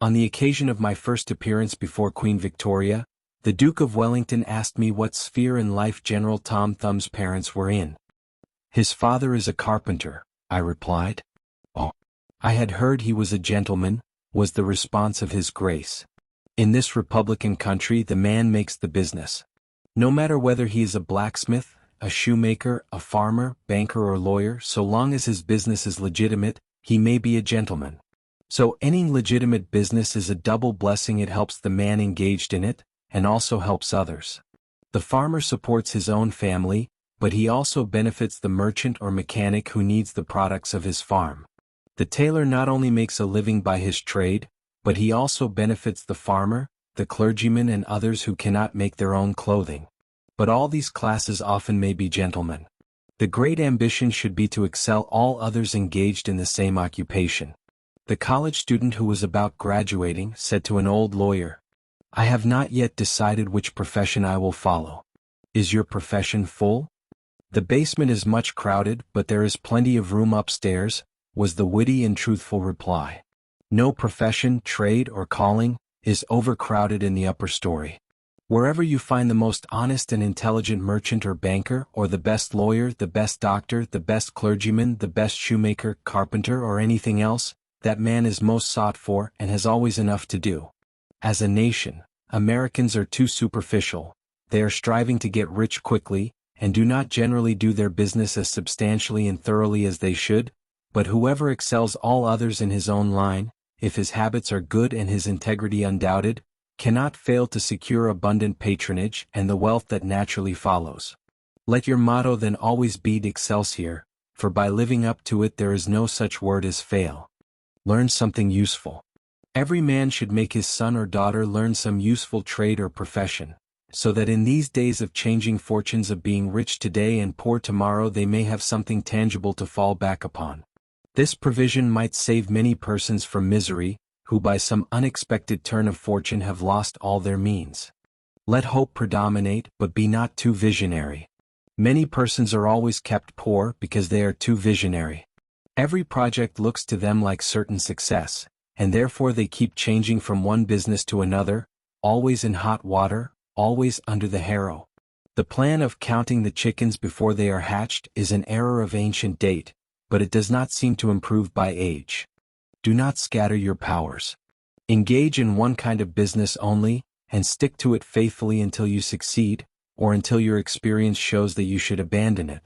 On the occasion of my first appearance before Queen Victoria, the Duke of Wellington asked me what sphere in life General Tom Thumb's parents were in. "His father is a carpenter," I replied. "Oh, I had heard he was a gentleman," was the response of His Grace. In this republican country the man makes the business. No matter whether he is a blacksmith, a shoemaker, a farmer, banker or lawyer, so long as his business is legitimate, he may be a gentleman. So any legitimate business is a double blessing. It helps the man engaged in it, and also helps others. The farmer supports his own family, but he also benefits the merchant or mechanic who needs the products of his farm. The tailor not only makes a living by his trade, but he also benefits the farmer, the clergyman and others who cannot make their own clothing. But all these classes often may be gentlemen. The great ambition should be to excel all others engaged in the same occupation. The college student who was about graduating said to an old lawyer, "I have not yet decided which profession I will follow." "Is your profession full?" "The basement is much crowded, but there is plenty of room upstairs," was the witty and truthful reply. No profession, trade, or calling is overcrowded in the upper story. Wherever you find the most honest and intelligent merchant or banker, or the best lawyer, the best doctor, the best clergyman, the best shoemaker, carpenter, or anything else, that man is most sought for and has always enough to do. As a nation, Americans are too superficial. They are striving to get rich quickly, and do not generally do their business as substantially and thoroughly as they should, but whoever excels all others in his own line, if his habits are good and his integrity undoubted, cannot fail to secure abundant patronage and the wealth that naturally follows. Let your motto then always be Excelsior, for by living up to it there is no such word as fail. Learn something useful. Every man should make his son or daughter learn some useful trade or profession, so that in these days of changing fortunes, of being rich today and poor tomorrow, they may have something tangible to fall back upon. This provision might save many persons from misery, who by some unexpected turn of fortune have lost all their means. Let hope predominate, but be not too visionary. Many persons are always kept poor because they are too visionary. Every project looks to them like certain success, and therefore they keep changing from one business to another, always in hot water, always under the harrow. The plan of counting the chickens before they are hatched is an error of ancient date, but it does not seem to improve by age. Do not scatter your powers. Engage in one kind of business only, and stick to it faithfully until you succeed, or until your experience shows that you should abandon it.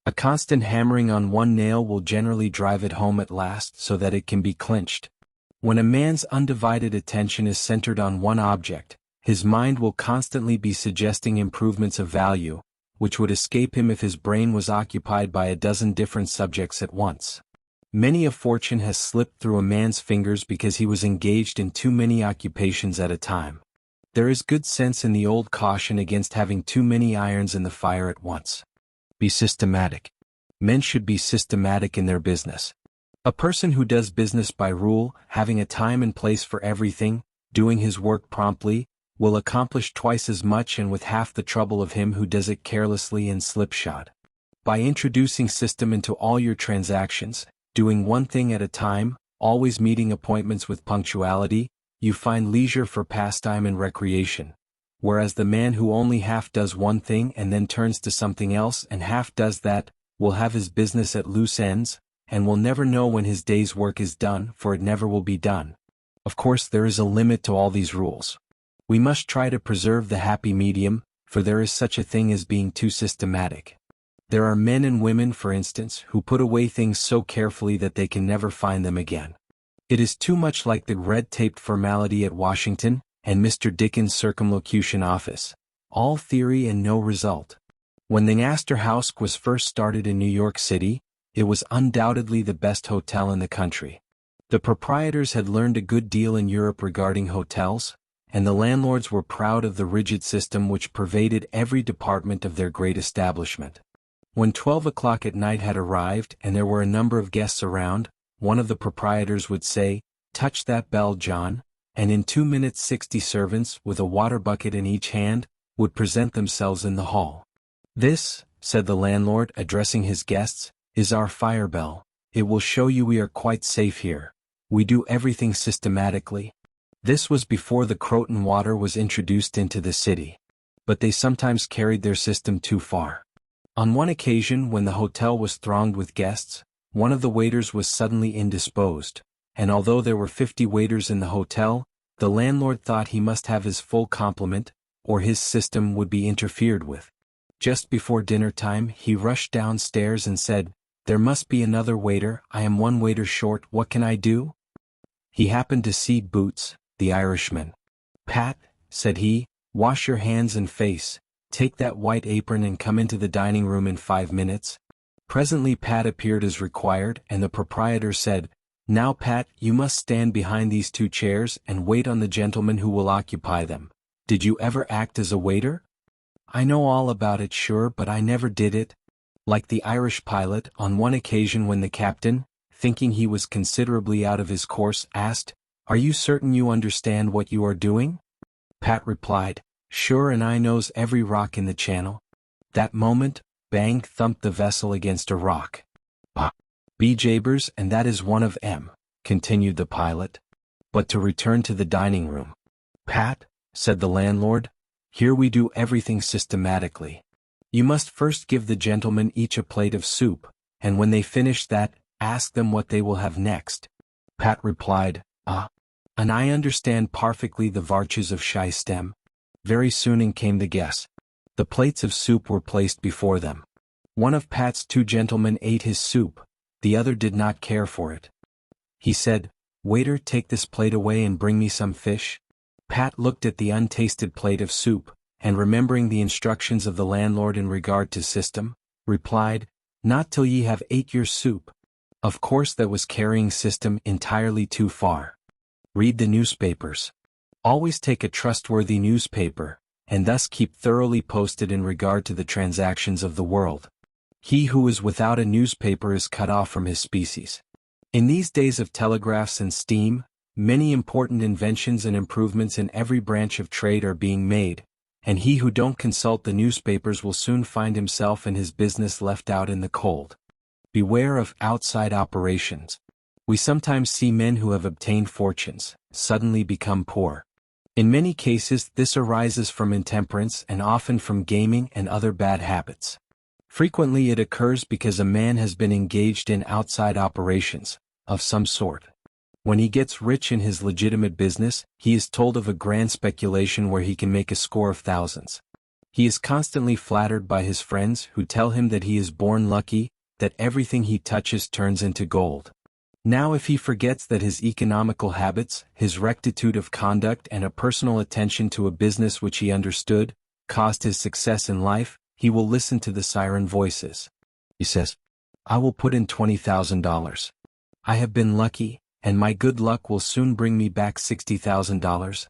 A constant hammering on one nail will generally drive it home at last so that it can be clinched. When a man's undivided attention is centered on one object, his mind will constantly be suggesting improvements of value, which would escape him if his brain was occupied by a dozen different subjects at once. Many a fortune has slipped through a man's fingers because he was engaged in too many occupations at a time. There is good sense in the old caution against having too many irons in the fire at once. Be systematic. Men should be systematic in their business. A person who does business by rule, having a time and place for everything, doing his work promptly, will accomplish twice as much and with half the trouble of him who does it carelessly and slipshod. By introducing system into all your transactions, doing one thing at a time, always meeting appointments with punctuality, you find leisure for pastime and recreation, whereas the man who only half does one thing and then turns to something else and half does that, will have his business at loose ends, and will never know when his day's work is done, for it never will be done. Of course there is a limit to all these rules. We must try to preserve the happy medium, for there is such a thing as being too systematic. There are men and women, for instance, who put away things so carefully that they can never find them again. It is too much like the red-taped formality at Washington and Mr. Dickens' circumlocution office, all theory and no result. When the Astor House was first started in New York City, it was undoubtedly the best hotel in the country. The proprietors had learned a good deal in Europe regarding hotels, and the landlords were proud of the rigid system which pervaded every department of their great establishment. When 12 o'clock at night had arrived and there were a number of guests around, one of the proprietors would say, "Touch that bell, John," and in 2 minutes 60 servants, with a water bucket in each hand, would present themselves in the hall. "This," said the landlord, addressing his guests, "is our fire bell. It will show you we are quite safe here. We do everything systematically." This was before the Croton water was introduced into the city. But they sometimes carried their system too far. On one occasion when the hotel was thronged with guests, one of the waiters was suddenly indisposed, and although there were 50 waiters in the hotel, the landlord thought he must have his full complement, or his system would be interfered with. Just before dinner time he rushed downstairs and said, "There must be another waiter, I am one waiter short, what can I do?" He happened to see Boots, the Irishman. "Pat," said he, "wash your hands and face, take that white apron and come into the dining room in 5 minutes." Presently Pat appeared as required, and the proprietor said, "Now Pat, you must stand behind these 2 chairs and wait on the gentleman who will occupy them. Did you ever act as a waiter?" "I know all about it, sure, but I never did it." Like the Irish pilot, on one occasion when the captain, thinking he was considerably out of his course, asked, "Are you certain you understand what you are doing?" Pat replied, "Sure, and I knows every rock in the channel." That moment, bang thumped the vessel against a rock. "Be jabers, and that is one of 'em," continued the pilot. But to return to the dining room. "Pat," said the landlord, "here we do everything systematically. You must first give the gentlemen each a plate of soup, and when they finish that, ask them what they will have next." Pat replied, "And I understand perfectly the vartues of system." Very soon in came the guests. The plates of soup were placed before them. One of Pat's 2 gentlemen ate his soup, the other did not care for it. He said, "Waiter, take this plate away and bring me some fish." Pat looked at the untasted plate of soup, and remembering the instructions of the landlord in regard to system, replied, "Not till ye have ate your soup." Of course that was carrying system entirely too far. Read the newspapers. Always take a trustworthy newspaper, and thus keep thoroughly posted in regard to the transactions of the world. He who is without a newspaper is cut off from his species. In these days of telegraphs and steam, Many important inventions and improvements in every branch of trade are being made, and he who don't consult the newspapers will soon find himself and his business left out in the cold. Beware of outside operations. We sometimes see men who have obtained fortunes suddenly become poor. In many cases, this arises from intemperance and often from gaming and other bad habits. Frequently it occurs because a man has been engaged in outside operations of some sort. When he gets rich in his legitimate business, he is told of a grand speculation where he can make a score of thousands. He is constantly flattered by his friends who tell him that he is born lucky, that everything he touches turns into gold. Now if he forgets that his economical habits, his rectitude of conduct and a personal attention to a business which he understood, caused his success in life, he will listen to the siren voices. He says, "I will put in $20,000. I have been lucky, and my good luck will soon bring me back $60,000.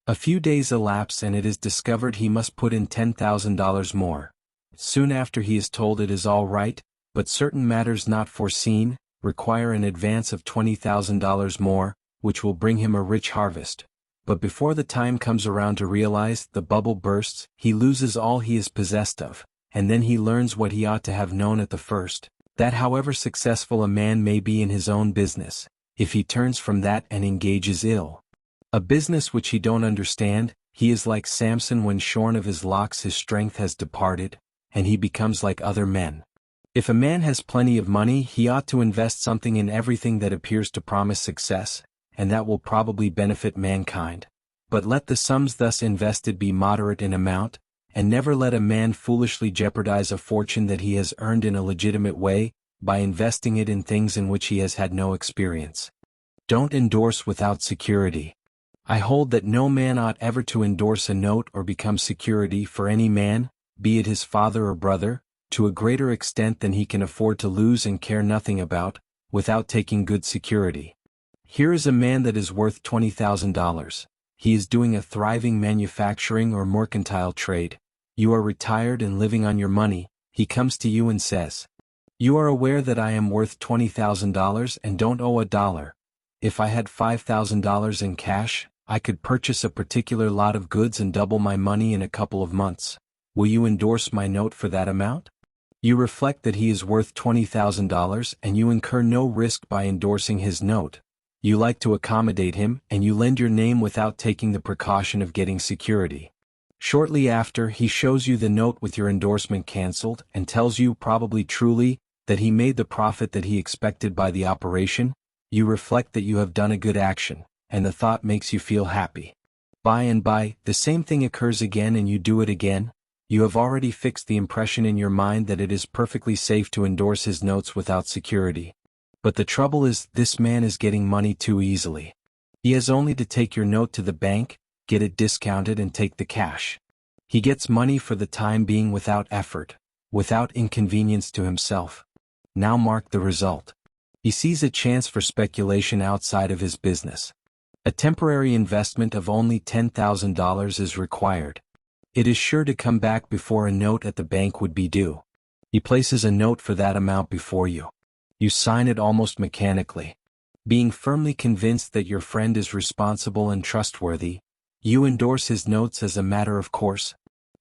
A few days elapse and it is discovered he must put in $10,000 more. Soon after he is told it is all right, but certain matters not foreseen require an advance of $20,000 more, which will bring him a rich harvest. But before the time comes around to realize the bubble bursts, he loses all he is possessed of, and then he learns what he ought to have known at the first, that however successful a man may be in his own business, if he turns from that and engages a business which he don't understand, he is like Samson when shorn of his locks his strength has departed, and he becomes like other men. If a man has plenty of money he ought to invest something in everything that appears to promise success, and that will probably benefit mankind. But let the sums thus invested be moderate in amount, and never let a man foolishly jeopardize a fortune that he has earned in a legitimate way, by investing it in things in which he has had no experience. Don't endorse without security. I hold that no man ought ever to endorse a note or become security for any man, be it his father or brother, to a greater extent than he can afford to lose and care nothing about, without taking good security. Here is a man that is worth $20,000. He is doing a thriving manufacturing or mercantile trade. You are retired and living on your money. He comes to you and says, "You are aware that I am worth $20,000 and don't owe a dollar. If I had $5,000 in cash, I could purchase a particular lot of goods and double my money in a couple of months. Will you endorse my note for that amount?" You reflect that he is worth $20,000 and you incur no risk by endorsing his note. You like to accommodate him and you lend your name without taking the precaution of getting security. Shortly after, he shows you the note with your endorsement cancelled and tells you, probably truly, that he made the profit that he expected by the operation. You reflect that you have done a good action, and the thought makes you feel happy. By and by, the same thing occurs again and you do it again. You have already fixed the impression in your mind that it is perfectly safe to endorse his notes without security. But the trouble is, this man is getting money too easily. He has only to take your note to the bank, get it discounted and take the cash. He gets money for the time being without effort, without inconvenience to himself. Now mark the result. He sees a chance for speculation outside of his business. A temporary investment of only $10,000 is required. It is sure to come back before a note at the bank would be due. He places a note for that amount before you. You sign it almost mechanically. Being firmly convinced that your friend is responsible and trustworthy, you endorse his notes as a matter of course.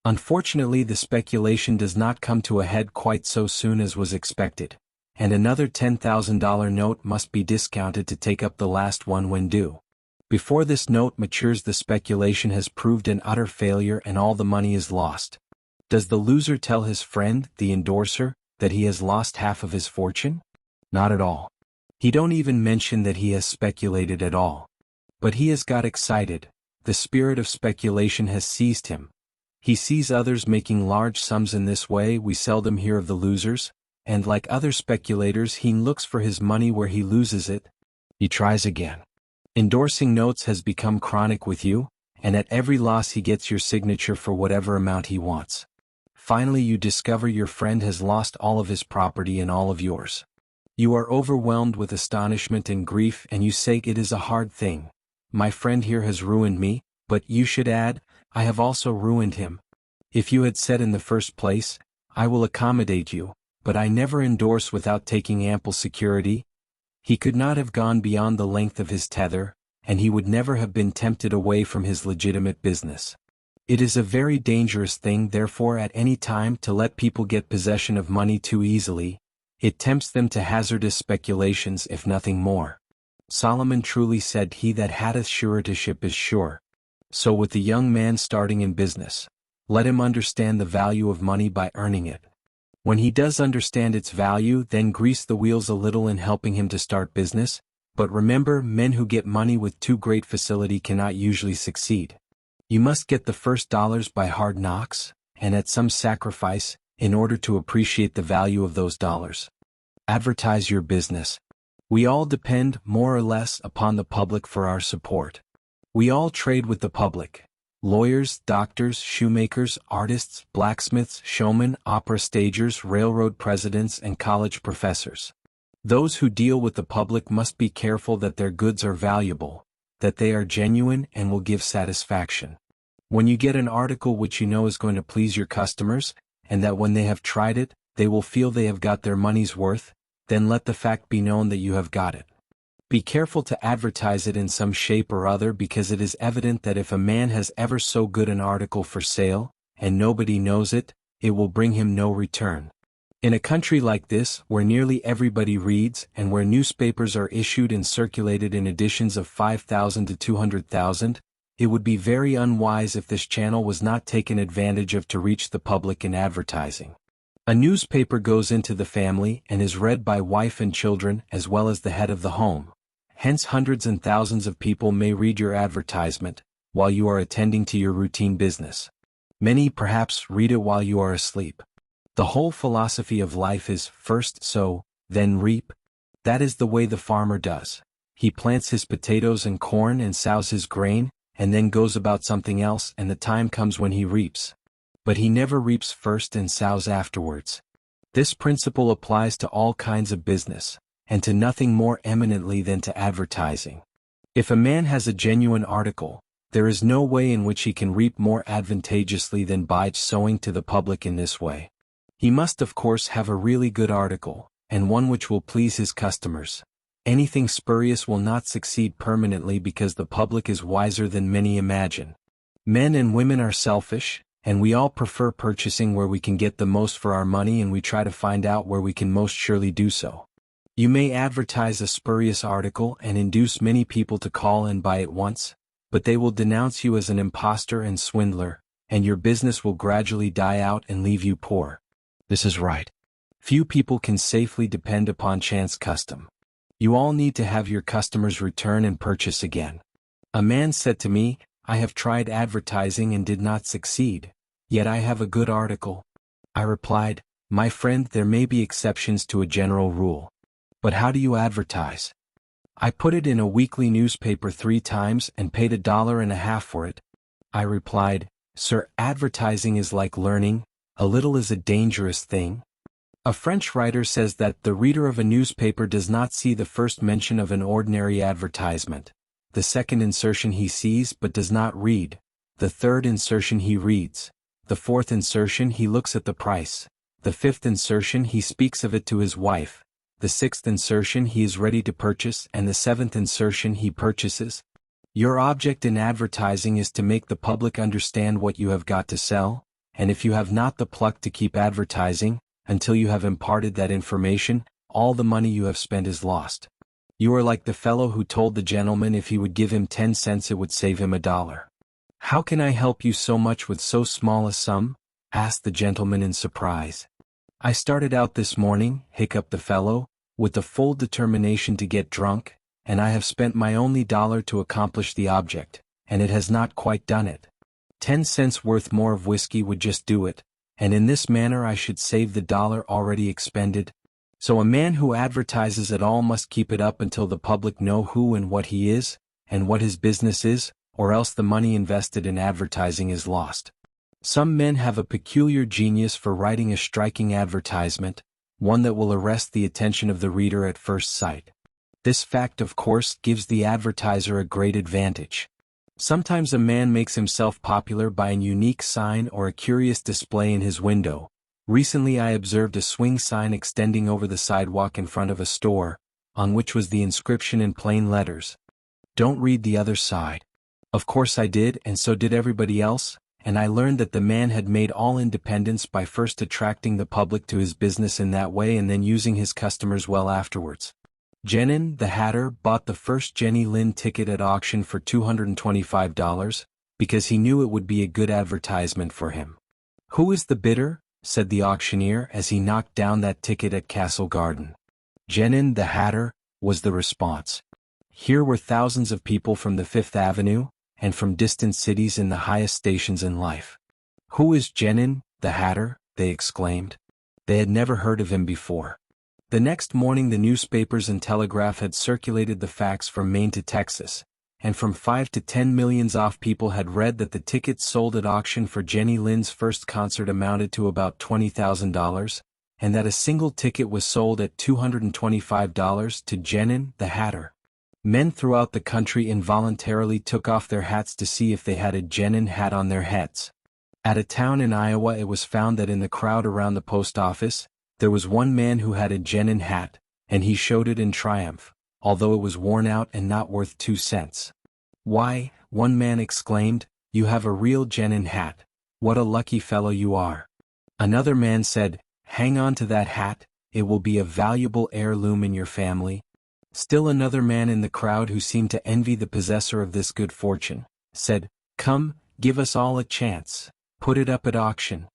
Unfortunately, the speculation does not come to a head quite so soon as was expected, and another $10,000 note must be discounted to take up the last one when due. Before this note matures, the speculation has proved an utter failure and all the money is lost. Does the loser tell his friend, the endorser, that he has lost half of his fortune? Not at all. He don't even mention that he has speculated at all. But he has got excited. The spirit of speculation has seized him. He sees others making large sums in this way. We seldom hear of the losers, and like other speculators, he looks for his money where he loses it. He tries again. Endorsing notes has become chronic with you, and at every loss he gets your signature for whatever amount he wants. Finally you discover your friend has lost all of his property and all of yours. You are overwhelmed with astonishment and grief and you say, "It is a hard thing. My friend here has ruined me," but you should add, "I have also ruined him." If you had said in the first place, "I will accommodate you, but I never endorse without taking ample security," he could not have gone beyond the length of his tether, and he would never have been tempted away from his legitimate business. It is a very dangerous thing, therefore, at any time to let people get possession of money too easily. It tempts them to hazardous speculations, if nothing more. Solomon truly said, "He that hath suretyship is sure." So with the young man starting in business, let him understand the value of money by earning it. When he does understand its value, then grease the wheels a little in helping him to start business, but remember, men who get money with too great facility cannot usually succeed. You must get the first dollars by hard knocks, and at some sacrifice, in order to appreciate the value of those dollars. Advertise your business. We all depend, more or less, upon the public for our support. We all trade with the public. Lawyers, doctors, shoemakers, artists, blacksmiths, showmen, opera stagers, railroad presidents, and college professors. Those who deal with the public must be careful that their goods are valuable, that they are genuine and will give satisfaction. When you get an article which you know is going to please your customers, and that when they have tried it, they will feel they have got their money's worth, then let the fact be known that you have got it. Be careful to advertise it in some shape or other, because it is evident that if a man has ever so good an article for sale, and nobody knows it, it will bring him no return. In a country like this, where nearly everybody reads, and where newspapers are issued and circulated in editions of 5,000 to 200,000, it would be very unwise if this channel was not taken advantage of to reach the public in advertising. A newspaper goes into the family and is read by wife and children as well as the head of the home. Hence hundreds and thousands of people may read your advertisement while you are attending to your routine business. Many perhaps read it while you are asleep. The whole philosophy of life is first sow, then reap. That is the way the farmer does. He plants his potatoes and corn and sows his grain, and then goes about something else, and the time comes when he reaps. But he never reaps first and sows afterwards. This principle applies to all kinds of business, and to nothing more eminently than to advertising. If a man has a genuine article, there is no way in which he can reap more advantageously than by sowing to the public in this way. He must of course have a really good article, and one which will please his customers. Anything spurious will not succeed permanently, because the public is wiser than many imagine. Men and women are selfish, and we all prefer purchasing where we can get the most for our money, and we try to find out where we can most surely do so. You may advertise a spurious article and induce many people to call and buy at once, but they will denounce you as an impostor and swindler, and your business will gradually die out and leave you poor. This is right. Few people can safely depend upon chance custom. You all need to have your customers return and purchase again. A man said to me, "I have tried advertising and did not succeed, yet I have a good article." I replied, "My friend, there may be exceptions to a general rule. But how do you advertise?" "I put it in a weekly newspaper 3 times and paid $1.50 for it." I replied, "Sir, advertising is like learning, a little is a dangerous thing." A French writer says that the reader of a newspaper does not see the first mention of an ordinary advertisement. The second insertion he sees but does not read. The third insertion he reads. The fourth insertion he looks at the price. The fifth insertion he speaks of it to his wife. The sixth insertion he is ready to purchase, and the seventh insertion he purchases. Your object in advertising is to make the public understand what you have got to sell, and if you have not the pluck to keep advertising, until you have imparted that information, all the money you have spent is lost. You are like the fellow who told the gentleman if he would give him 10 cents it would save him $1. "How can I help you so much with so small a sum?" asked the gentleman in surprise. "I started out this morning," hiccuped the fellow, "with the full determination to get drunk, and I have spent my only $1 to accomplish the object, and it has not quite done it. 10 cents worth more of whiskey would just do it, and in this manner I should save the $1 already expended." So a man who advertises at all must keep it up until the public know who and what he is, and what his business is, or else the money invested in advertising is lost. Some men have a peculiar genius for writing a striking advertisement, one that will arrest the attention of the reader at first sight. This fact, of course, gives the advertiser a great advantage. Sometimes a man makes himself popular by an unique sign or a curious display in his window. Recently I observed a swing sign extending over the sidewalk in front of a store, on which was the inscription in plain letters, Don't read the other side. Of course I did, and so did everybody else, and I learned that the man had made all independence by first attracting the public to his business in that way and then using his customers well afterwards. Genin, the hatter, bought the first Jenny Lind ticket at auction for $225, because he knew it would be a good advertisement for him. "Who is the bidder?" said the auctioneer as he knocked down that ticket at Castle Garden. "Genin, the hatter," was the response. Here were thousands of people from the Fifth Avenue, and from distant cities in the highest stations in life. "Who is Genin, the hatter?" they exclaimed. They had never heard of him before. The next morning the newspapers and telegraph had circulated the facts from Maine to Texas, and from 5 to 10 millions off people had read that the tickets sold at auction for Jenny Lind's first concert amounted to about $20,000, and that a single ticket was sold at $225 to Genin, the hatter. Men throughout the country involuntarily took off their hats to see if they had a Genin hat on their heads. At a town in Iowa it was found that in the crowd around the post office, there was one man who had a Genin hat, and he showed it in triumph, although it was worn out and not worth 2 cents. "Why," one man exclaimed, "you have a real Genin hat. What a lucky fellow you are." Another man said, "Hang on to that hat, it will be a valuable heirloom in your family." Still another man in the crowd, who seemed to envy the possessor of this good fortune, said, "Come, give us all a chance. Put it up at auction."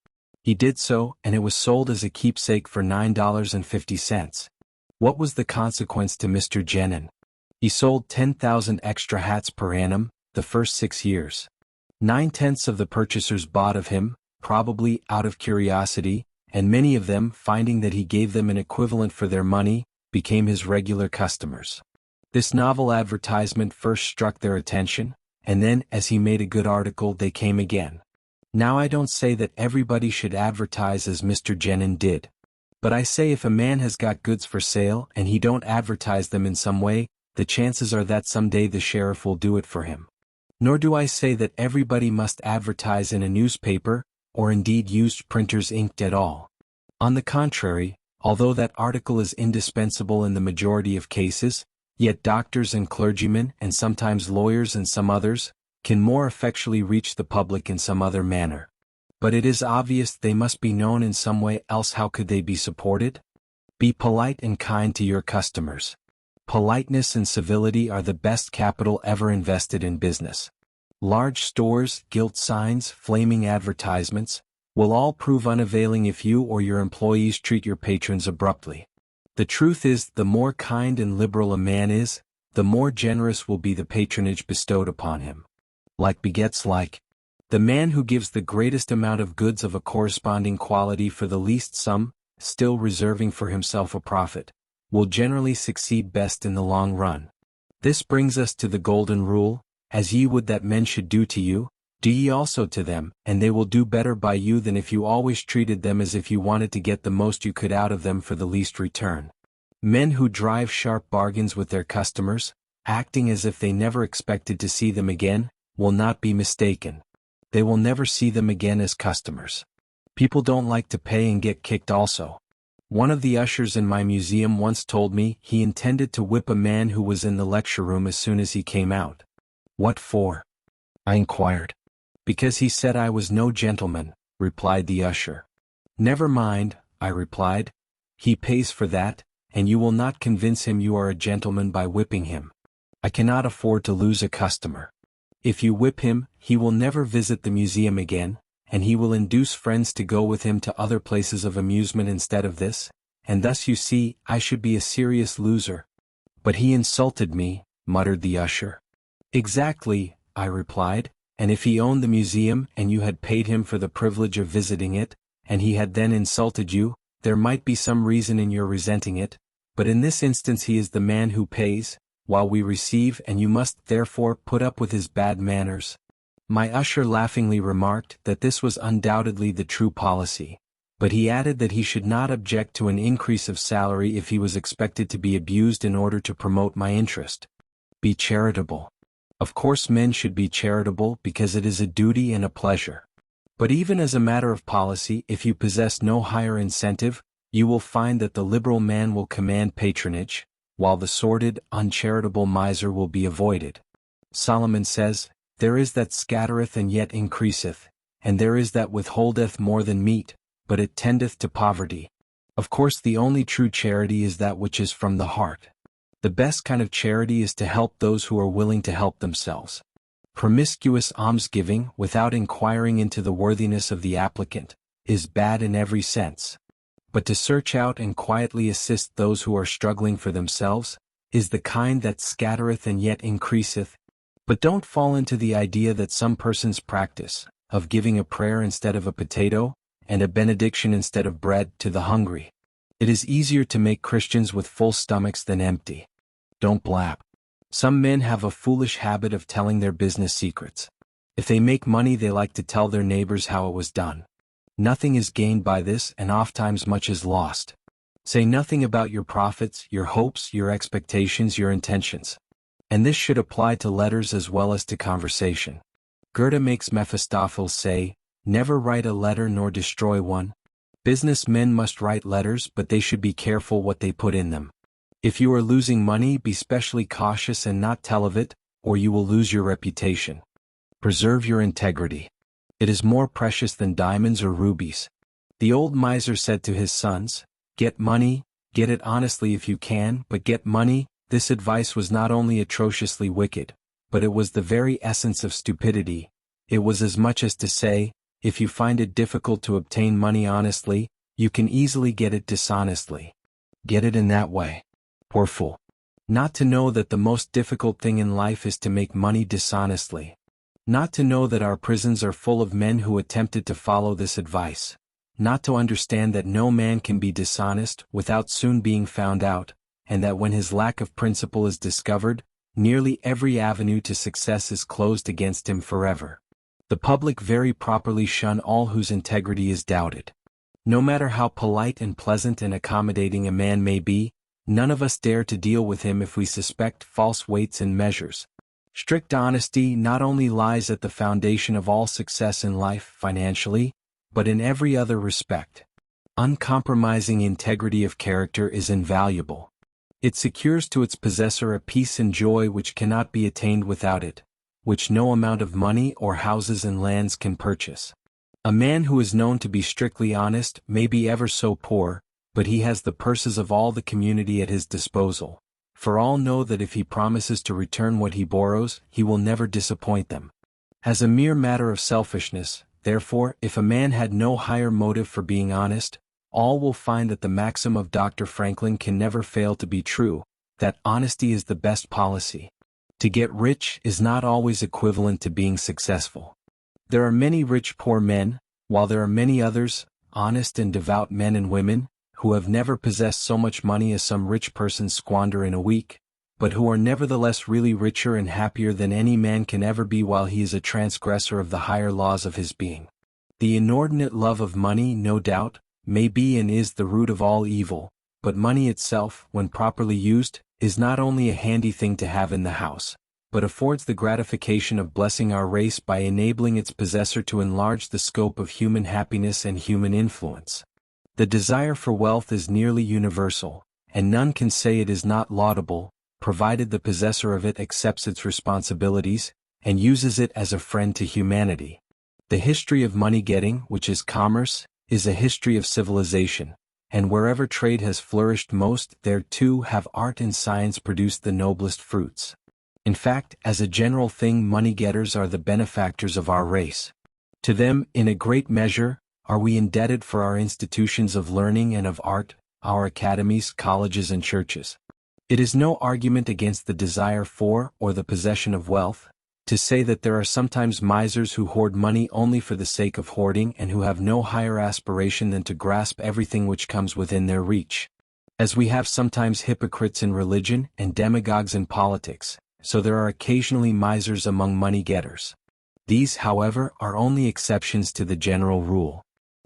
He did so, and it was sold as a keepsake for $9.50. What was the consequence to Mr. Genin? He sold 10,000 extra hats per annum, the first 6 years. 9/10 of the purchasers bought of him, probably out of curiosity, and many of them, finding that he gave them an equivalent for their money, became his regular customers. This novel advertisement first struck their attention, and then, as he made a good article, they came again. Now I don't say that everybody should advertise as Mr. Genin did. But I say if a man has got goods for sale and he don't advertise them in some way, the chances are that someday the sheriff will do it for him. Nor do I say that everybody must advertise in a newspaper, or indeed use printer's ink at all. On the contrary, although that article is indispensable in the majority of cases, yet doctors and clergymen and sometimes lawyers and some others, can more effectually reach the public in some other manner. But it is obvious they must be known in some way, else how could they be supported? Be polite and kind to your customers. Politeness and civility are the best capital ever invested in business. Large stores, gilt signs, flaming advertisements, will all prove unavailing if you or your employees treat your patrons abruptly. The truth is, the more kind and liberal a man is, the more generous will be the patronage bestowed upon him. Like begets like. The man who gives the greatest amount of goods of a corresponding quality for the least sum, still reserving for himself a profit, will generally succeed best in the long run. This brings us to the golden rule: as ye would that men should do to you, do ye also to them, and they will do better by you than if you always treated them as if you wanted to get the most you could out of them for the least return. Men who drive sharp bargains with their customers, acting as if they never expected to see them again, will not be mistaken. They will never see them again as customers. People don't like to pay and get kicked also. One of the ushers in my museum once told me he intended to whip a man who was in the lecture room as soon as he came out. "What for?" I inquired. "Because he said I was no gentleman," replied the usher. "Never mind," I replied. "He pays for that, and you will not convince him you are a gentleman by whipping him. I cannot afford to lose a customer. If you whip him, he will never visit the museum again, and he will induce friends to go with him to other places of amusement instead of this, and thus you see, I should be a serious loser." "But he insulted me," muttered the usher. "Exactly," I replied, "and if he owned the museum and you had paid him for the privilege of visiting it, and he had then insulted you, there might be some reason in your resenting it, but in this instance he is the man who pays, while we receive, and you must therefore put up with his bad manners." My usher laughingly remarked that this was undoubtedly the true policy, but he added that he should not object to an increase of salary if he was expected to be abused in order to promote my interest. Be charitable. Of course men should be charitable because it is a duty and a pleasure. But even as a matter of policy, if you possess no higher incentive, you will find that the liberal man will command patronage, while the sordid, uncharitable miser will be avoided. Solomon says, "There is that scattereth and yet increaseth, and there is that withholdeth more than meet, but it tendeth to poverty." Of course, the only true charity is that which is from the heart. The best kind of charity is to help those who are willing to help themselves. Promiscuous almsgiving, without inquiring into the worthiness of the applicant, is bad in every sense. But to search out and quietly assist those who are struggling for themselves, is the kind that scattereth and yet increaseth. But don't fall into the idea that some persons practice, of giving a prayer instead of a potato, and a benediction instead of bread to the hungry. It is easier to make Christians with full stomachs than empty. Don't blab. Some men have a foolish habit of telling their business secrets. If they make money, they like to tell their neighbors how it was done. Nothing is gained by this, and oftentimes much is lost. Say nothing about your profits, your hopes, your expectations, your intentions. And this should apply to letters as well as to conversation. Goethe makes Mephistopheles say, "Never write a letter nor destroy one." Businessmen must write letters, but they should be careful what they put in them. If you are losing money, be specially cautious and not tell of it, or you will lose your reputation. Preserve your integrity. It is more precious than diamonds or rubies. The old miser said to his sons, "Get money, get it honestly if you can, but get money." This advice was not only atrociously wicked, but it was the very essence of stupidity. It was as much as to say, if you find it difficult to obtain money honestly, you can easily get it dishonestly. Get it in that way. Poor fool. Not to know that the most difficult thing in life is to make money dishonestly. Not to know that our prisons are full of men who attempted to follow this advice. Not to understand that no man can be dishonest without soon being found out, and that when his lack of principle is discovered, nearly every avenue to success is closed against him forever. The public very properly shun all whose integrity is doubted. No matter how polite and pleasant and accommodating a man may be, none of us dare to deal with him if we suspect false weights and measures. Strict honesty not only lies at the foundation of all success in life financially, but in every other respect. Uncompromising integrity of character is invaluable. It secures to its possessor a peace and joy which cannot be attained without it, which no amount of money or houses and lands can purchase. A man who is known to be strictly honest may be ever so poor, but he has the purses of all the community at his disposal, for all know that if he promises to return what he borrows, he will never disappoint them. As a mere matter of selfishness, therefore, if a man had no higher motive for being honest, all will find that the maxim of Dr. Franklin can never fail to be true, that honesty is the best policy. To get rich is not always equivalent to being successful. There are many rich poor men, while there are many others, honest and devout men and women, who have never possessed so much money as some rich persons squander in a week, but who are nevertheless really richer and happier than any man can ever be while he is a transgressor of the higher laws of his being. The inordinate love of money, no doubt, may be and is the root of all evil, but money itself, when properly used, is not only a handy thing to have in the house, but affords the gratification of blessing our race by enabling its possessor to enlarge the scope of human happiness and human influence. The desire for wealth is nearly universal, and none can say it is not laudable, provided the possessor of it accepts its responsibilities, and uses it as a friend to humanity. The history of money-getting, which is commerce, is a history of civilization, and wherever trade has flourished most, there too have art and science produced the noblest fruits. In fact, as a general thing, money-getters are the benefactors of our race. To them, in a great measure, are we indebted for our institutions of learning and of art, our academies, colleges and churches. It is no argument against the desire for or the possession of wealth, to say that there are sometimes misers who hoard money only for the sake of hoarding and who have no higher aspiration than to grasp everything which comes within their reach. As we have sometimes hypocrites in religion and demagogues in politics, so there are occasionally misers among money-getters. These, however, are only exceptions to the general rule.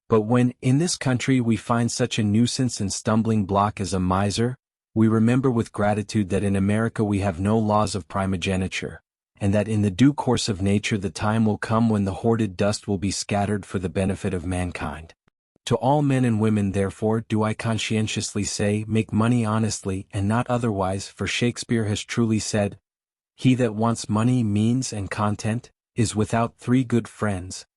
But when, in this country, we find such a nuisance and stumbling block as a miser, we remember with gratitude that in America we have no laws of primogeniture, and that in the due course of nature the time will come when the hoarded dust will be scattered for the benefit of mankind. To all men and women, therefore, do I conscientiously say, make money honestly and not otherwise, for Shakespeare has truly said, He that wants money, means, and content, is without 3 good friends,